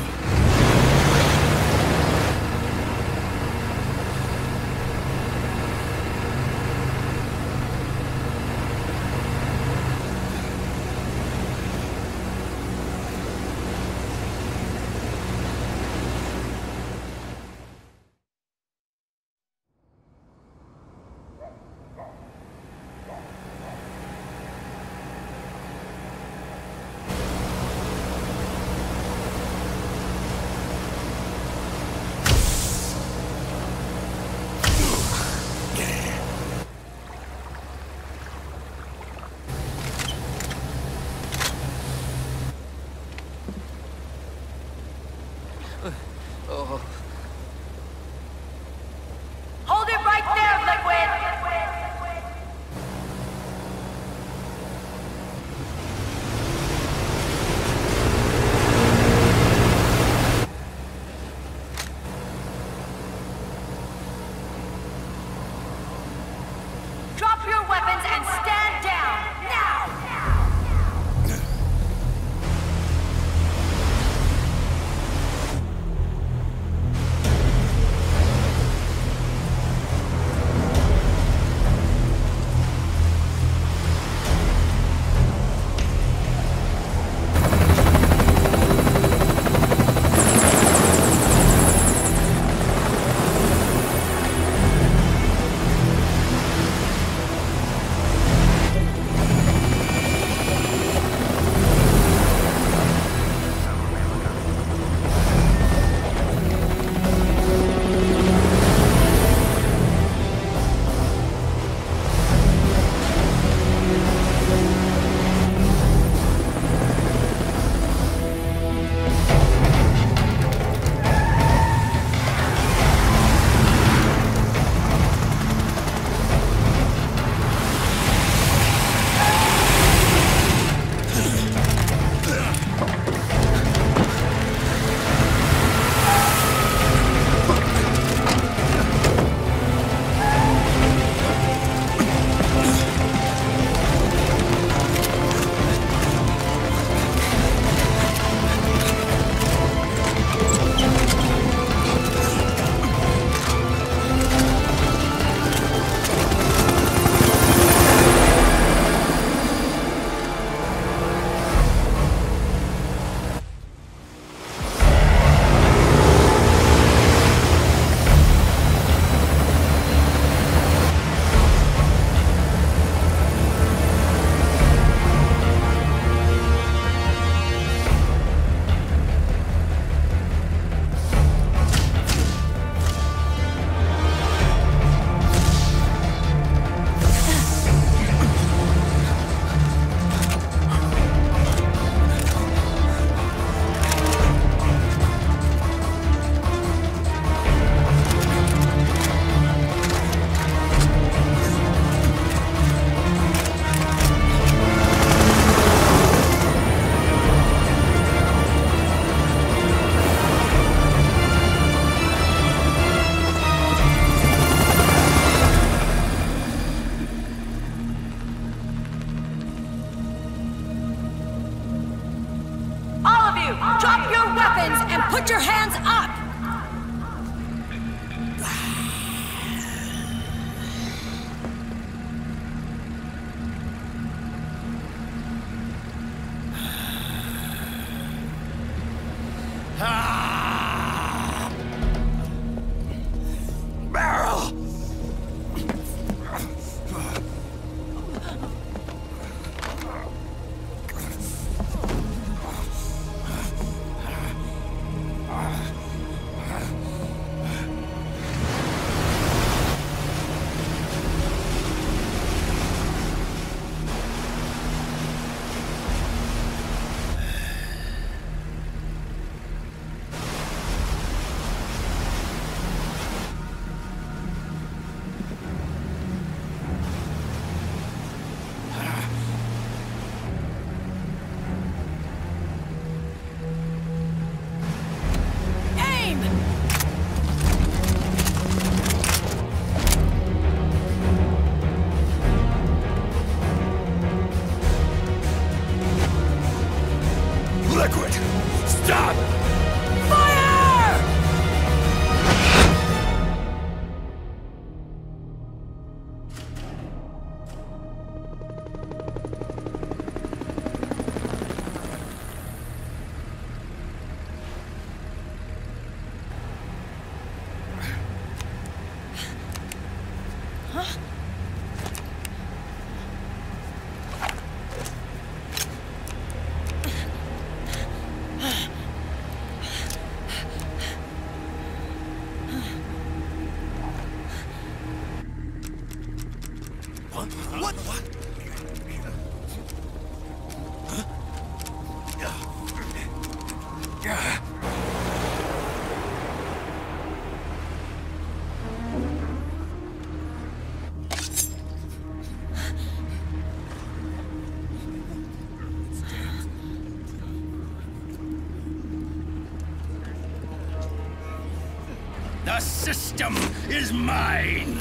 The system is mine.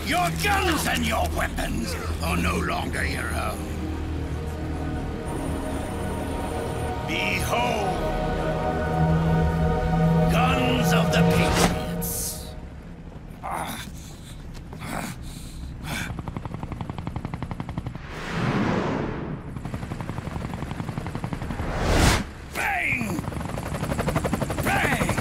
Your guns and your weapons are no longer your own. Behold, guns of the Patriots. Bang! Bang!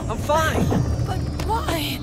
I'm fine. But why?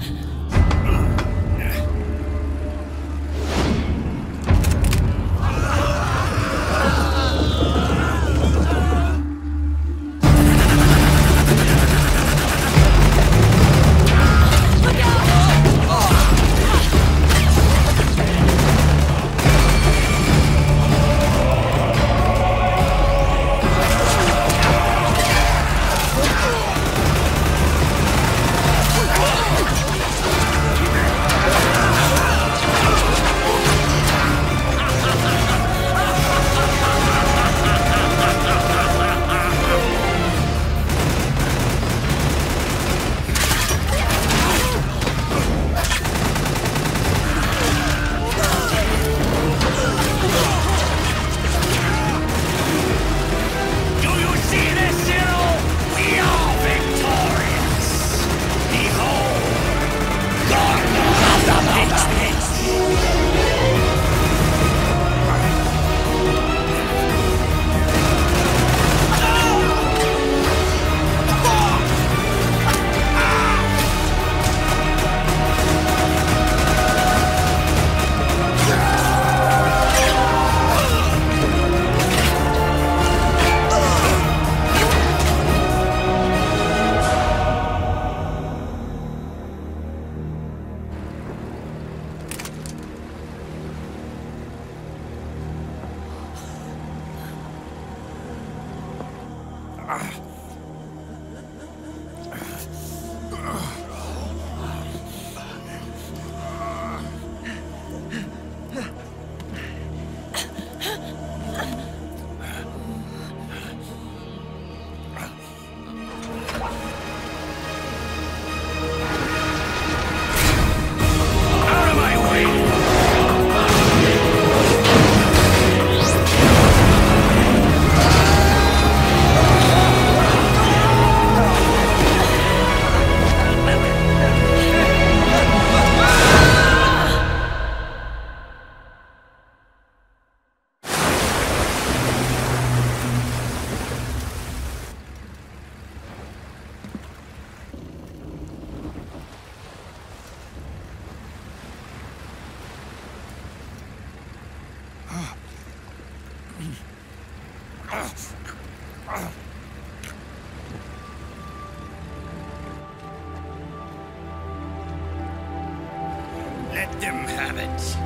Let them have it.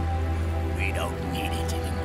We don't need it anymore.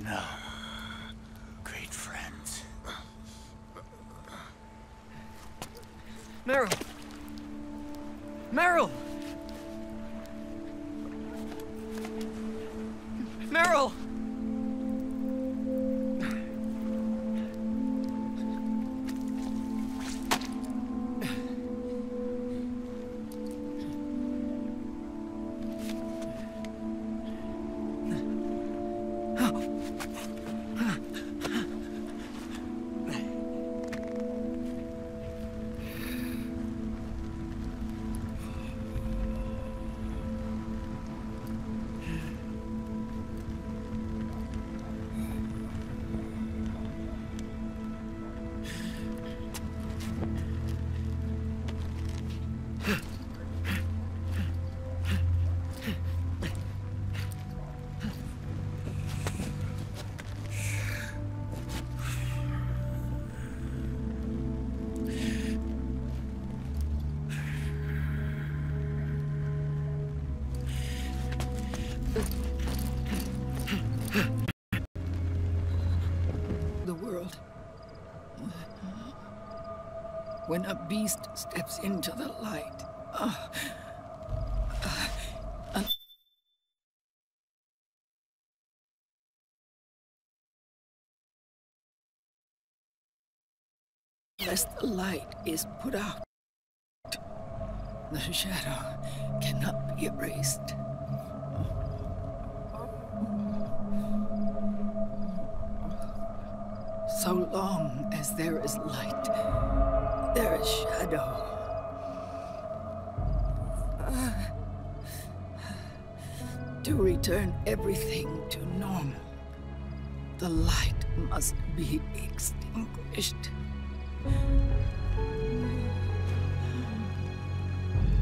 No. Great friends. Meryl! Meryl! Meryl! When a beast steps into the light, unless the light is put out, the shadow cannot be erased. So long as there is light, there is shadow. To return everything to normal, the light must be extinguished.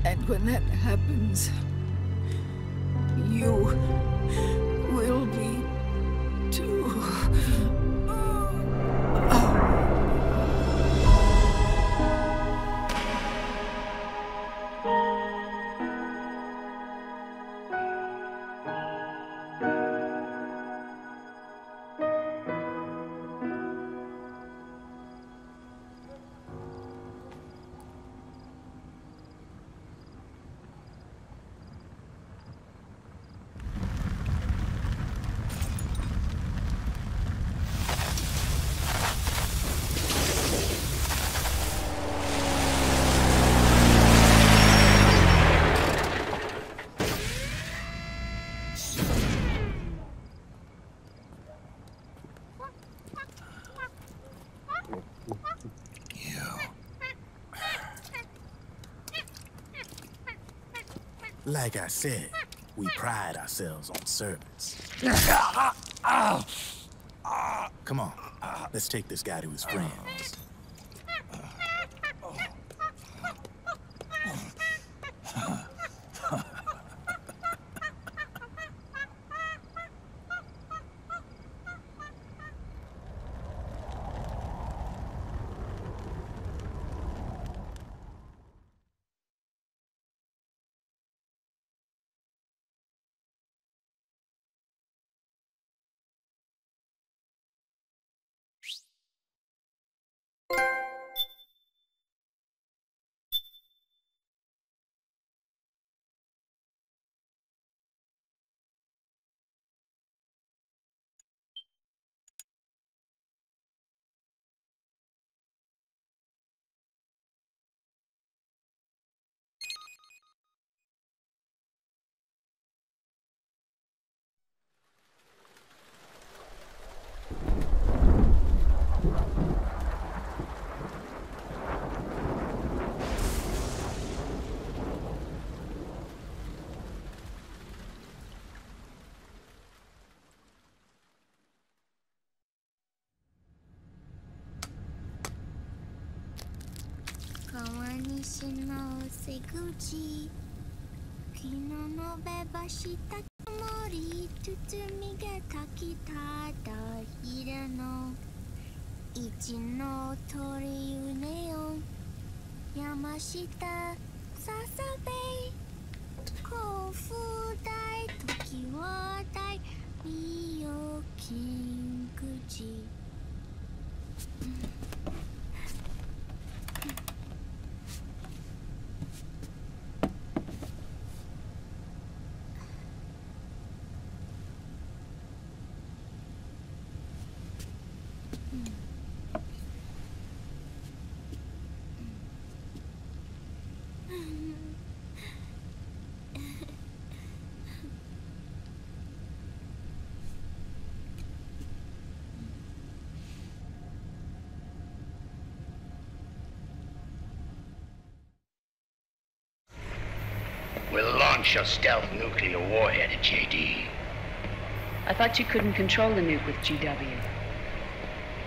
And when that happens, you will be too. Like I said, we pride ourselves on service. Come on, let's take this guy to his friends. We'll launch a stealth nuclear warhead at JD. I thought you couldn't control the nuke with GW.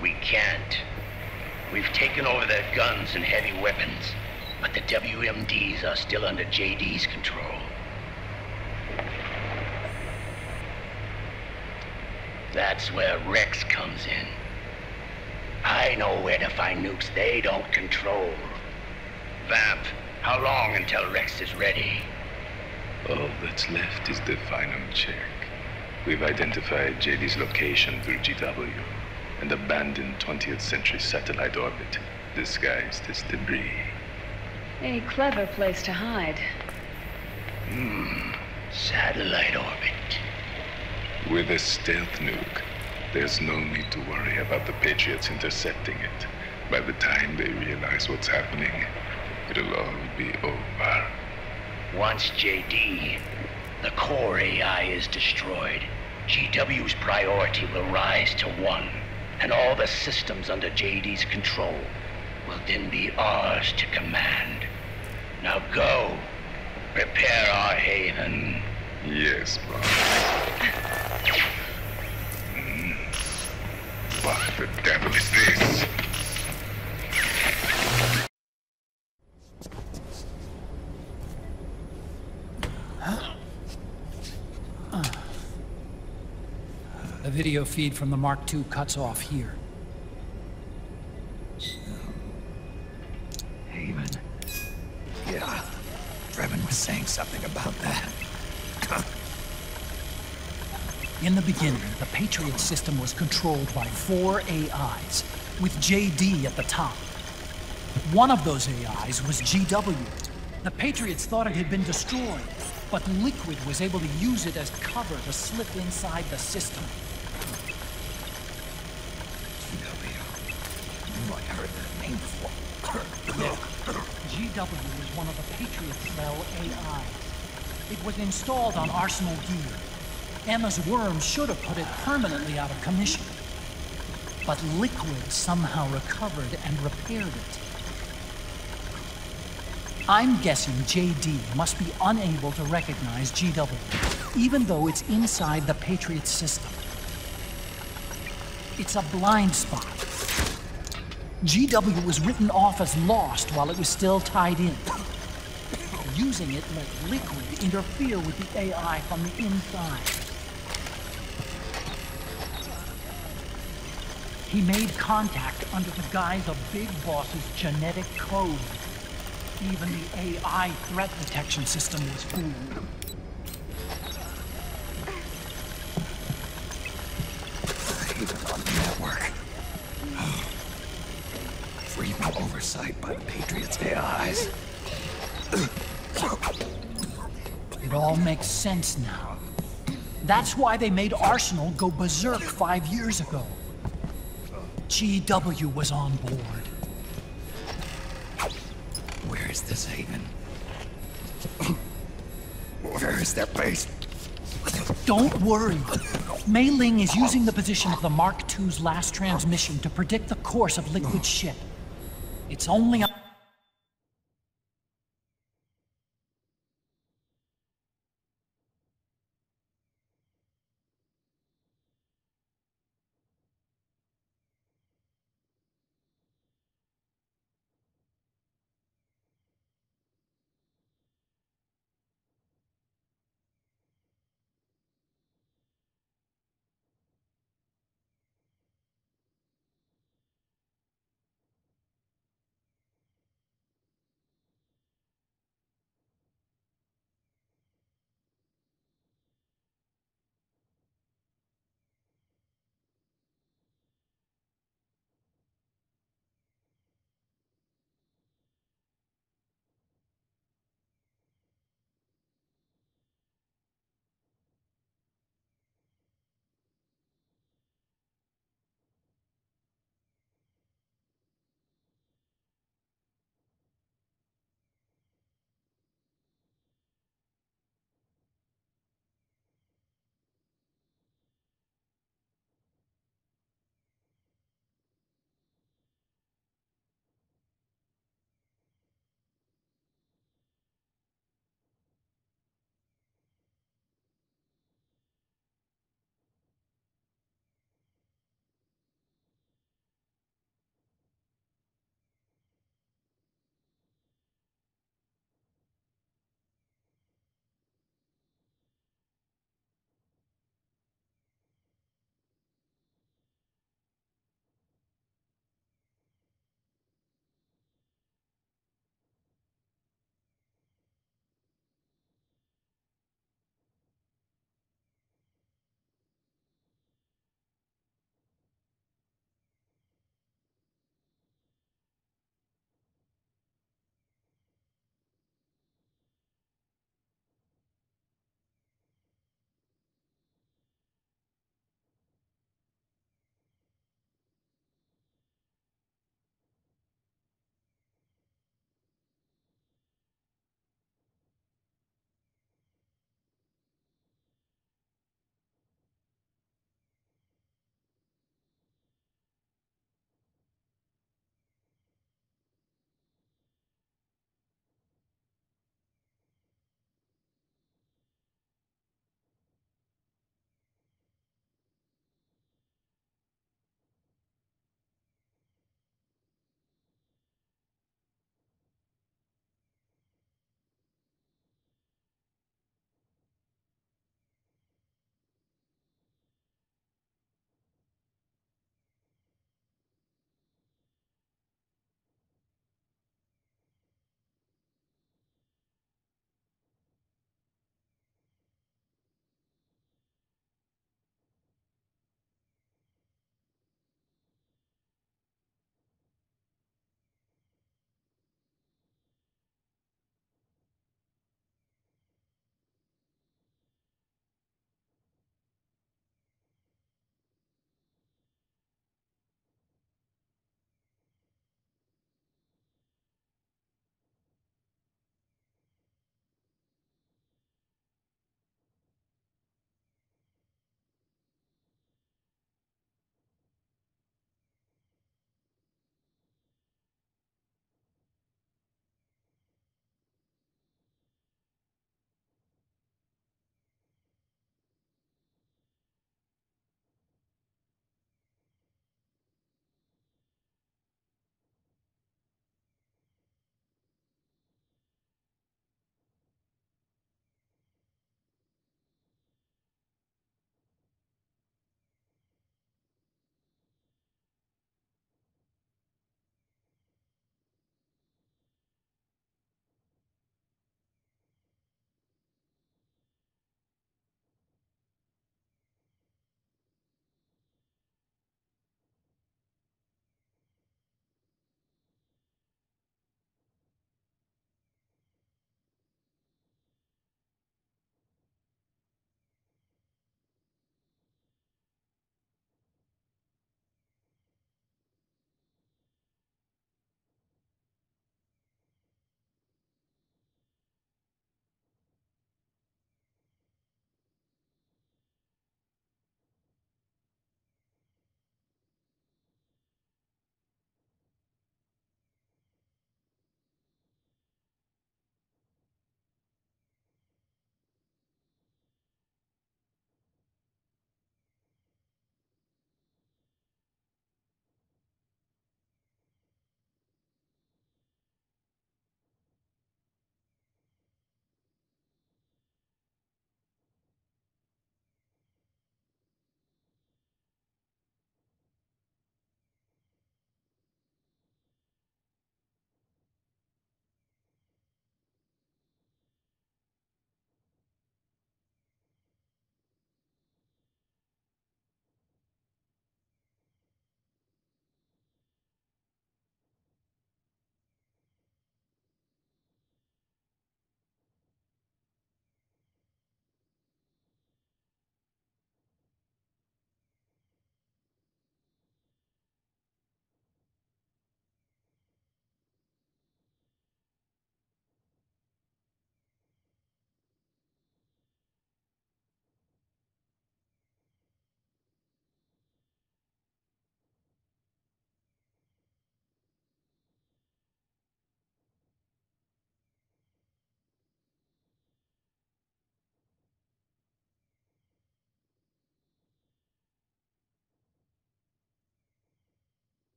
We can't. We've taken over their guns and heavy weapons, but the WMDs are still under JD's control. That's where Rex comes in. I know where to find nukes they don't control. Vamp, how long until Rex is ready? All that's left is the final check. We've identified JD's location through GW, an abandoned 20th century satellite orbit. disguised as debris. A clever place to hide. Satellite orbit. With a stealth nuke, there's no need to worry about the Patriots intercepting it. By the time they realize what's happening, it'll all be over. Once JD, the core AI is destroyed, GW's priority will rise to 1, and all the systems under JD's control will then be ours to command. Now go, prepare our haven. Yes, boss. What the devil is this? The video feed from the Mark II cuts off here. Haven. Yeah. Drebin was saying something about that. In the beginning, the Patriot system was controlled by 4 AIs, with JD at the top. One of those AIs was GW. The Patriots thought it had been destroyed, but Liquid was able to use it as cover to slip inside the system. I heard that name before. GW was one of the Patriot Cell AIs. It was installed on Arsenal gear. Emma's worm should have put it permanently out of commission. But Liquid somehow recovered and repaired it. I'm guessing JD must be unable to recognize GW, even though it's inside the Patriot system. It's a blind spot. GW was written off as lost while it was still tied in. Using it let Liquid interfere with the AI from the inside. He made contact under the guise of Big Boss's genetic code. Even the AI threat detection system was fooled. Even on the network. Free from oversight by the Patriots' AIs. It all makes sense now. That's why they made Arsenal go berserk 5 years ago. GW was on board. Where is this haven? Where is their base? Don't worry. Mei Ling is using the position of the Mark II's last transmission to predict the course of Liquid's ship. It's only a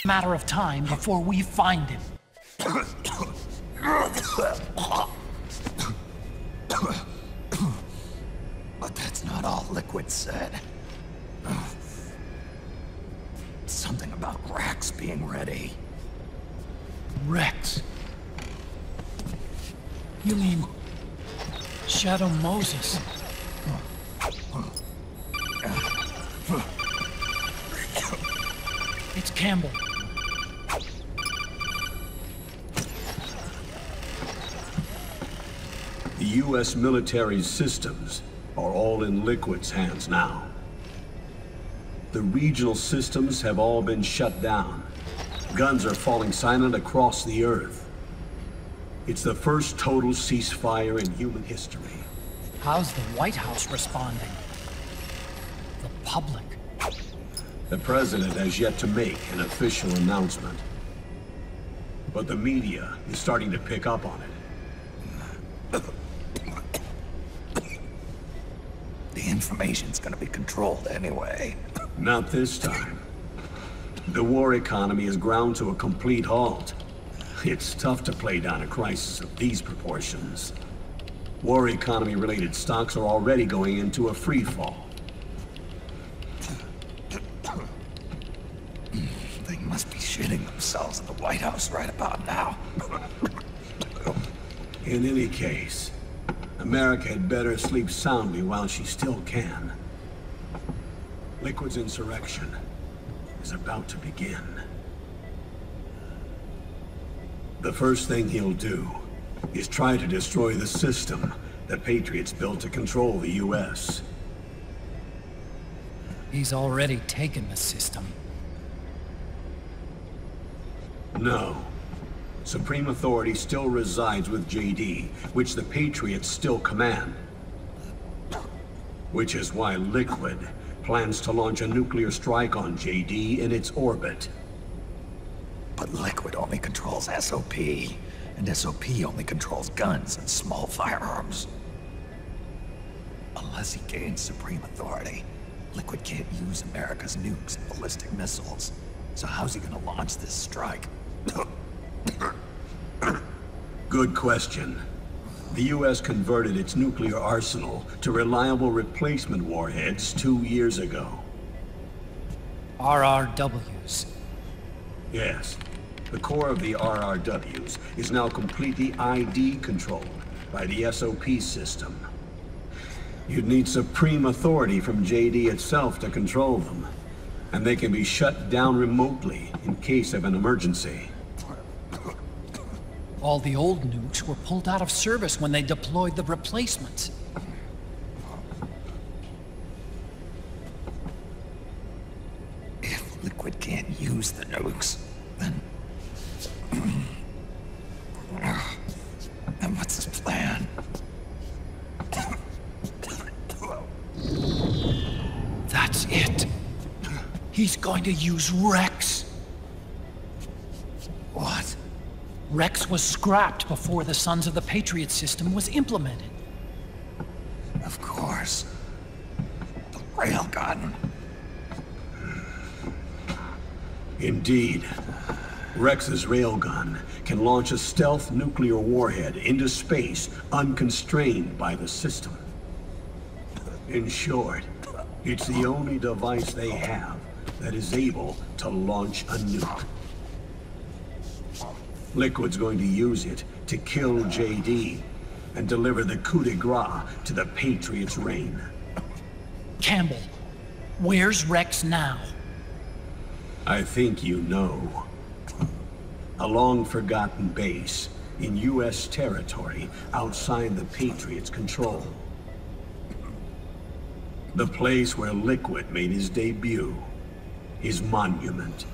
Matter of time before we find him. But that's not all Liquid said. Something about Rex being ready. Rex? You mean Shadow Moses? It's Campbell. The U.S. military's systems are all in Liquid's hands now. The regional systems have all been shut down. Guns are falling silent across the Earth. It's the first total ceasefire in human history. How's the White House responding? The public? The president has yet to make an official announcement. But the media is starting to pick up on it. The information's gonna be controlled anyway. Not this time. The war economy is ground to a complete halt. It's tough to play down a crisis of these proportions. War economy-related stocks are already going into a free fall. They must be shitting themselves in the White House right about now. In any case, America had better sleep soundly while she still can. Liquid's insurrection is about to begin. The first thing he'll do is try to destroy the system the Patriots built to control the U.S. He's already taken the system. No. Supreme authority still resides with JD, which the Patriots still command. Which is why Liquid plans to launch a nuclear strike on JD in its orbit. But Liquid only controls SOP, and SOP only controls guns and small firearms. Unless he gains supreme authority, Liquid can't use America's nukes and ballistic missiles. So how's he gonna launch this strike? Good question. The U.S. converted its nuclear arsenal to reliable replacement warheads 2 years ago. RRWs. Yes. The core of the RRWs is now completely ID controlled by the SOP system. You'd need supreme authority from JD itself to control them, and they can be shut down remotely in case of an emergency. All the old nukes were pulled out of service when they deployed the replacements. If Liquid can't use the nukes, then what's his plan? That's it. He's going to use Rex. What? Rex was scrapped before the Sons of the Patriot system was implemented. Of course. The railgun. Indeed. Rex's railgun can launch a stealth nuclear warhead into space unconstrained by the system. In short, it's the only device they have that is able to launch a nuke. Liquid's going to use it to kill JD and deliver the coup de grace to the Patriots' reign. Campbell, where's Rex now? I think you know. A long-forgotten base in U.S. territory outside the Patriots' control. The place where Liquid made his debut, his monument,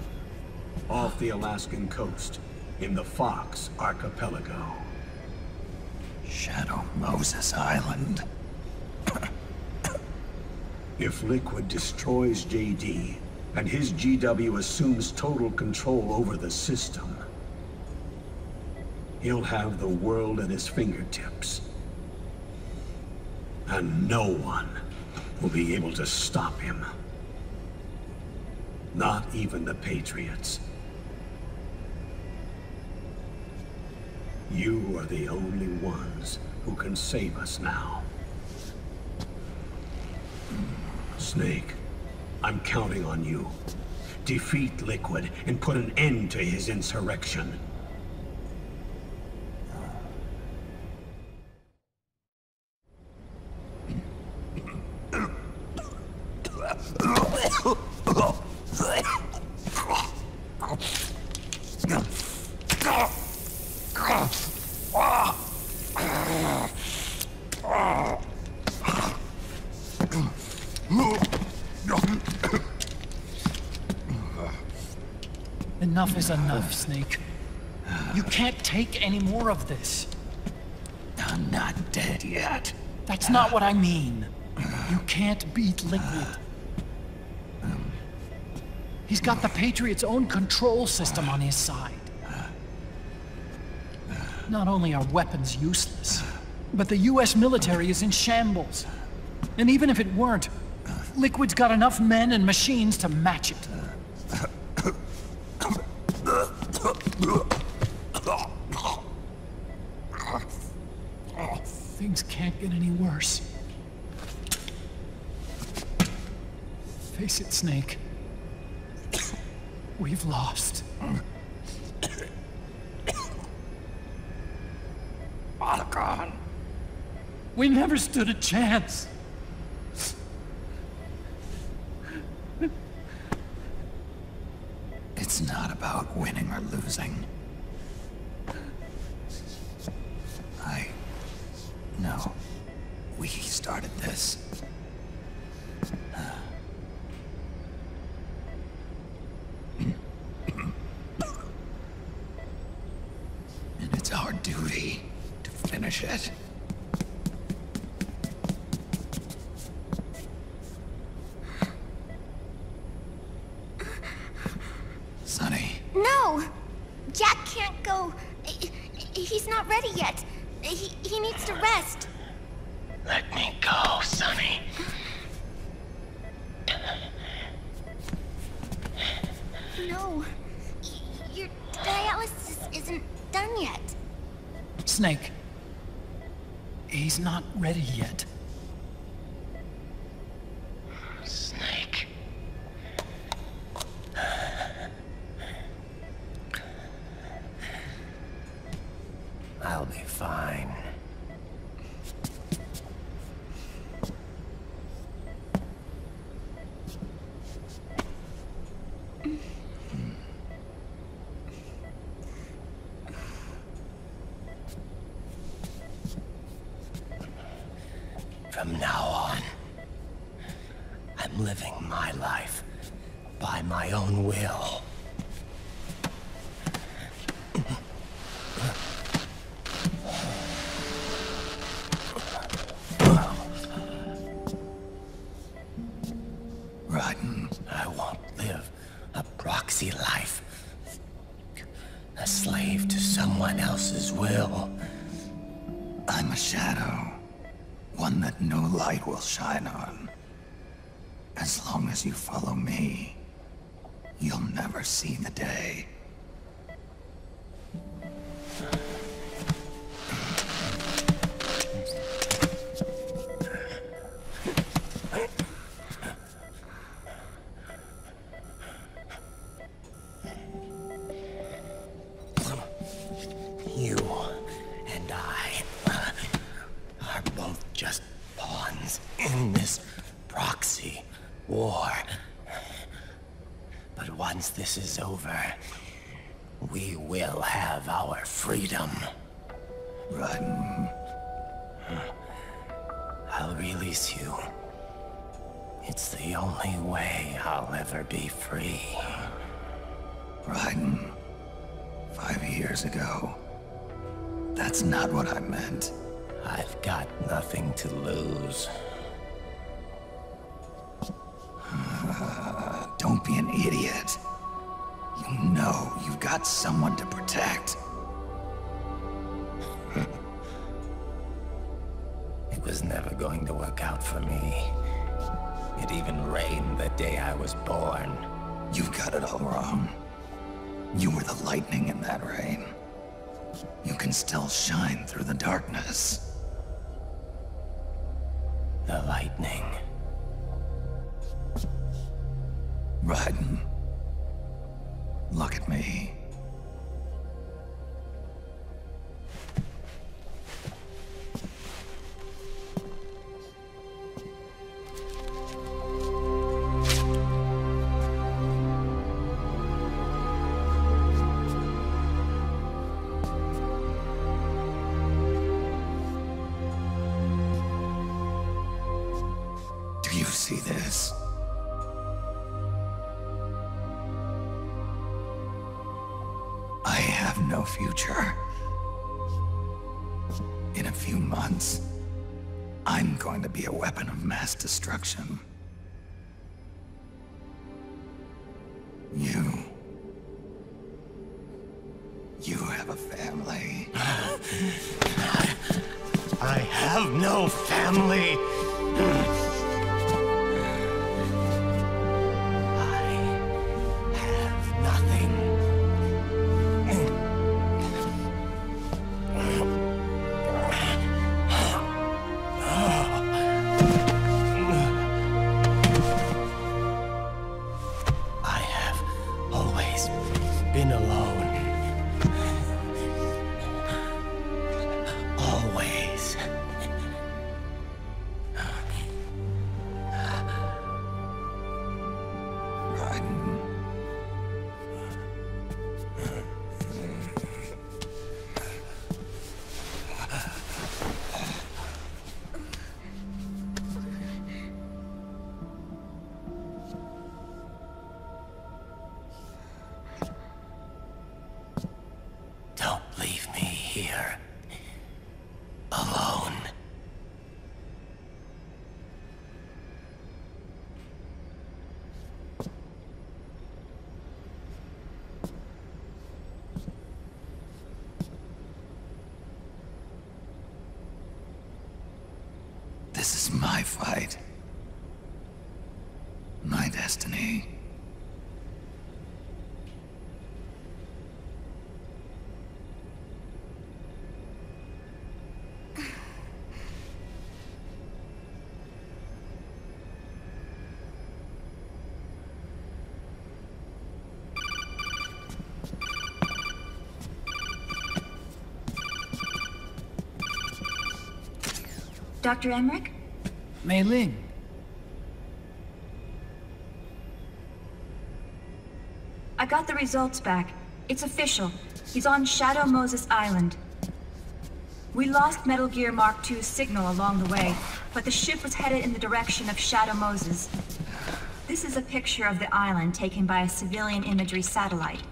off the Alaskan coast in the Fox Archipelago. Shadow Moses Island. If Liquid destroys JD, and his GW assumes total control over the system, he'll have the world at his fingertips. And no one will be able to stop him. Not even the Patriots. You are the only ones who can save us now. Snake, I'm counting on you. Defeat Liquid and put an end to his insurrection. Enough is enough, Snake. You can't take any more of this. I'm not dead yet. That's not what I mean. You can't beat Liquid. He's got the Patriots' own control system on his side. Not only are weapons useless, but the US military is in shambles. And even if it weren't, Liquid's got enough men and machines to match it. Things can't get any worse. Face it, Snake. We've lost. Otacon. We never stood a chance. It's not about winning or losing. No. We started this. And it's our duty to finish it. Sonny. No! Jack can't go. He's not ready yet. He needs to rest. Let me go, Sonny. No. Your dialysis isn't done yet. Snake. He's not ready yet. Snake. I'll be fine. From now on, I'm living my life by my own will. I won't live a proxy life. A slave to someone else's will. I'm a shadow. One that no light will shine on. As long as you follow me, you'll never see the day. You and I are both just pawns in this proxy war. But once this is over, we will have our freedom. Raiden. I'll release you. It's the only way I'll ever be free. Raiden. 5 years ago. That's not what I meant. I've got nothing to lose. Don't be an idiot. You know you've got someone to protect. It was never going to work out for me. It even rained the day I was born. You've got it all wrong. You were the lightning in that rain. you can still shine through the darkness. The lightning. Raiden, look at me. Do you see this? I have no future. In a few months, I'm going to be a weapon of mass destruction. You have a family. I have no family. Been alone. Always. Raiden. Don't leave me here. Alone. This is my fight. My destiny. Dr. Emmerich? Mei Ling. I got the results back. It's official. He's on Shadow Moses Island. We lost Metal Gear Mark II's signal along the way, but the ship was headed in the direction of Shadow Moses. This is a picture of the island taken by a civilian imagery satellite.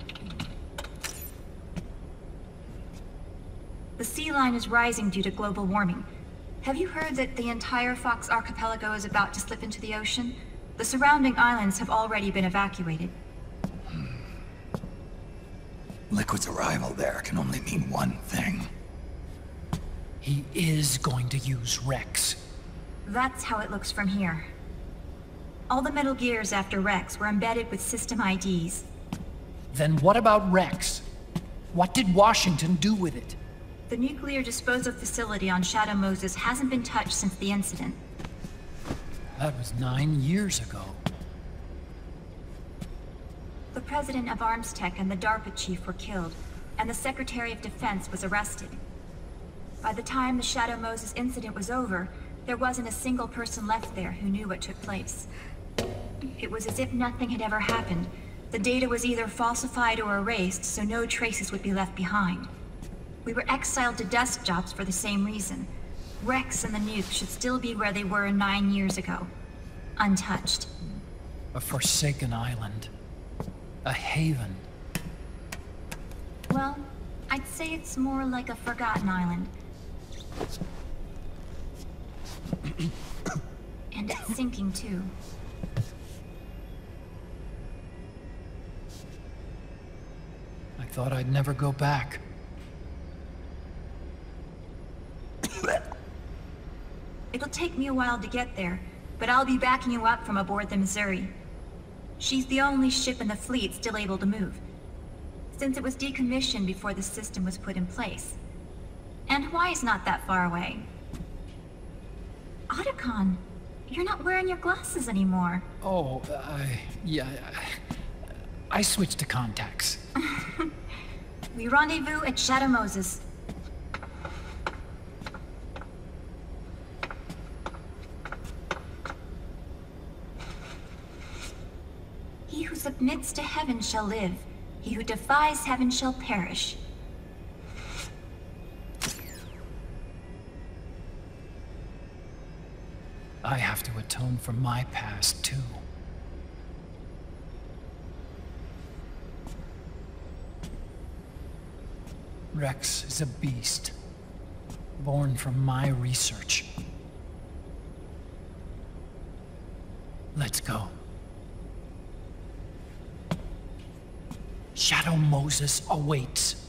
The sea line is rising due to global warming. Have you heard that the entire Fox Archipelago is about to slip into the ocean? The surrounding islands have already been evacuated. Liquid's arrival there can only mean one thing. He is going to use Rex. That's how it looks from here. All the Metal Gears after Rex were embedded with system IDs. Then what about Rex? What did Washington do with it? The nuclear disposal facility on Shadow Moses hasn't been touched since the incident. That was 9 years ago. The president of ArmsTech and the DARPA chief were killed, and the Secretary of Defense was arrested. By the time the Shadow Moses incident was over, there wasn't a single person left there who knew what took place. It was as if nothing had ever happened. The data was either falsified or erased, so no traces would be left behind. We were exiled to desk jobs for the same reason. Rex and the nuke should still be where they were 9 years ago. Untouched. A forsaken island. A haven. Well, I'd say it's more like a forgotten island. And it's sinking too. I thought I'd never go back. It'll take me a while to get there, but I'll be backing you up from aboard the Missouri. She's the only ship in the fleet still able to move. since it was decommissioned before the system was put in place. And Hawaii's not that far away. Otacon, you're not wearing your glasses anymore. Oh, yeah. I switched to contacts. We rendezvous at Shadow Moses. He who submits to heaven shall live. He who defies heaven shall perish. I have to atone for my past, too. Rex is a beast, born from my research. Let's go. Shadow Moses awaits.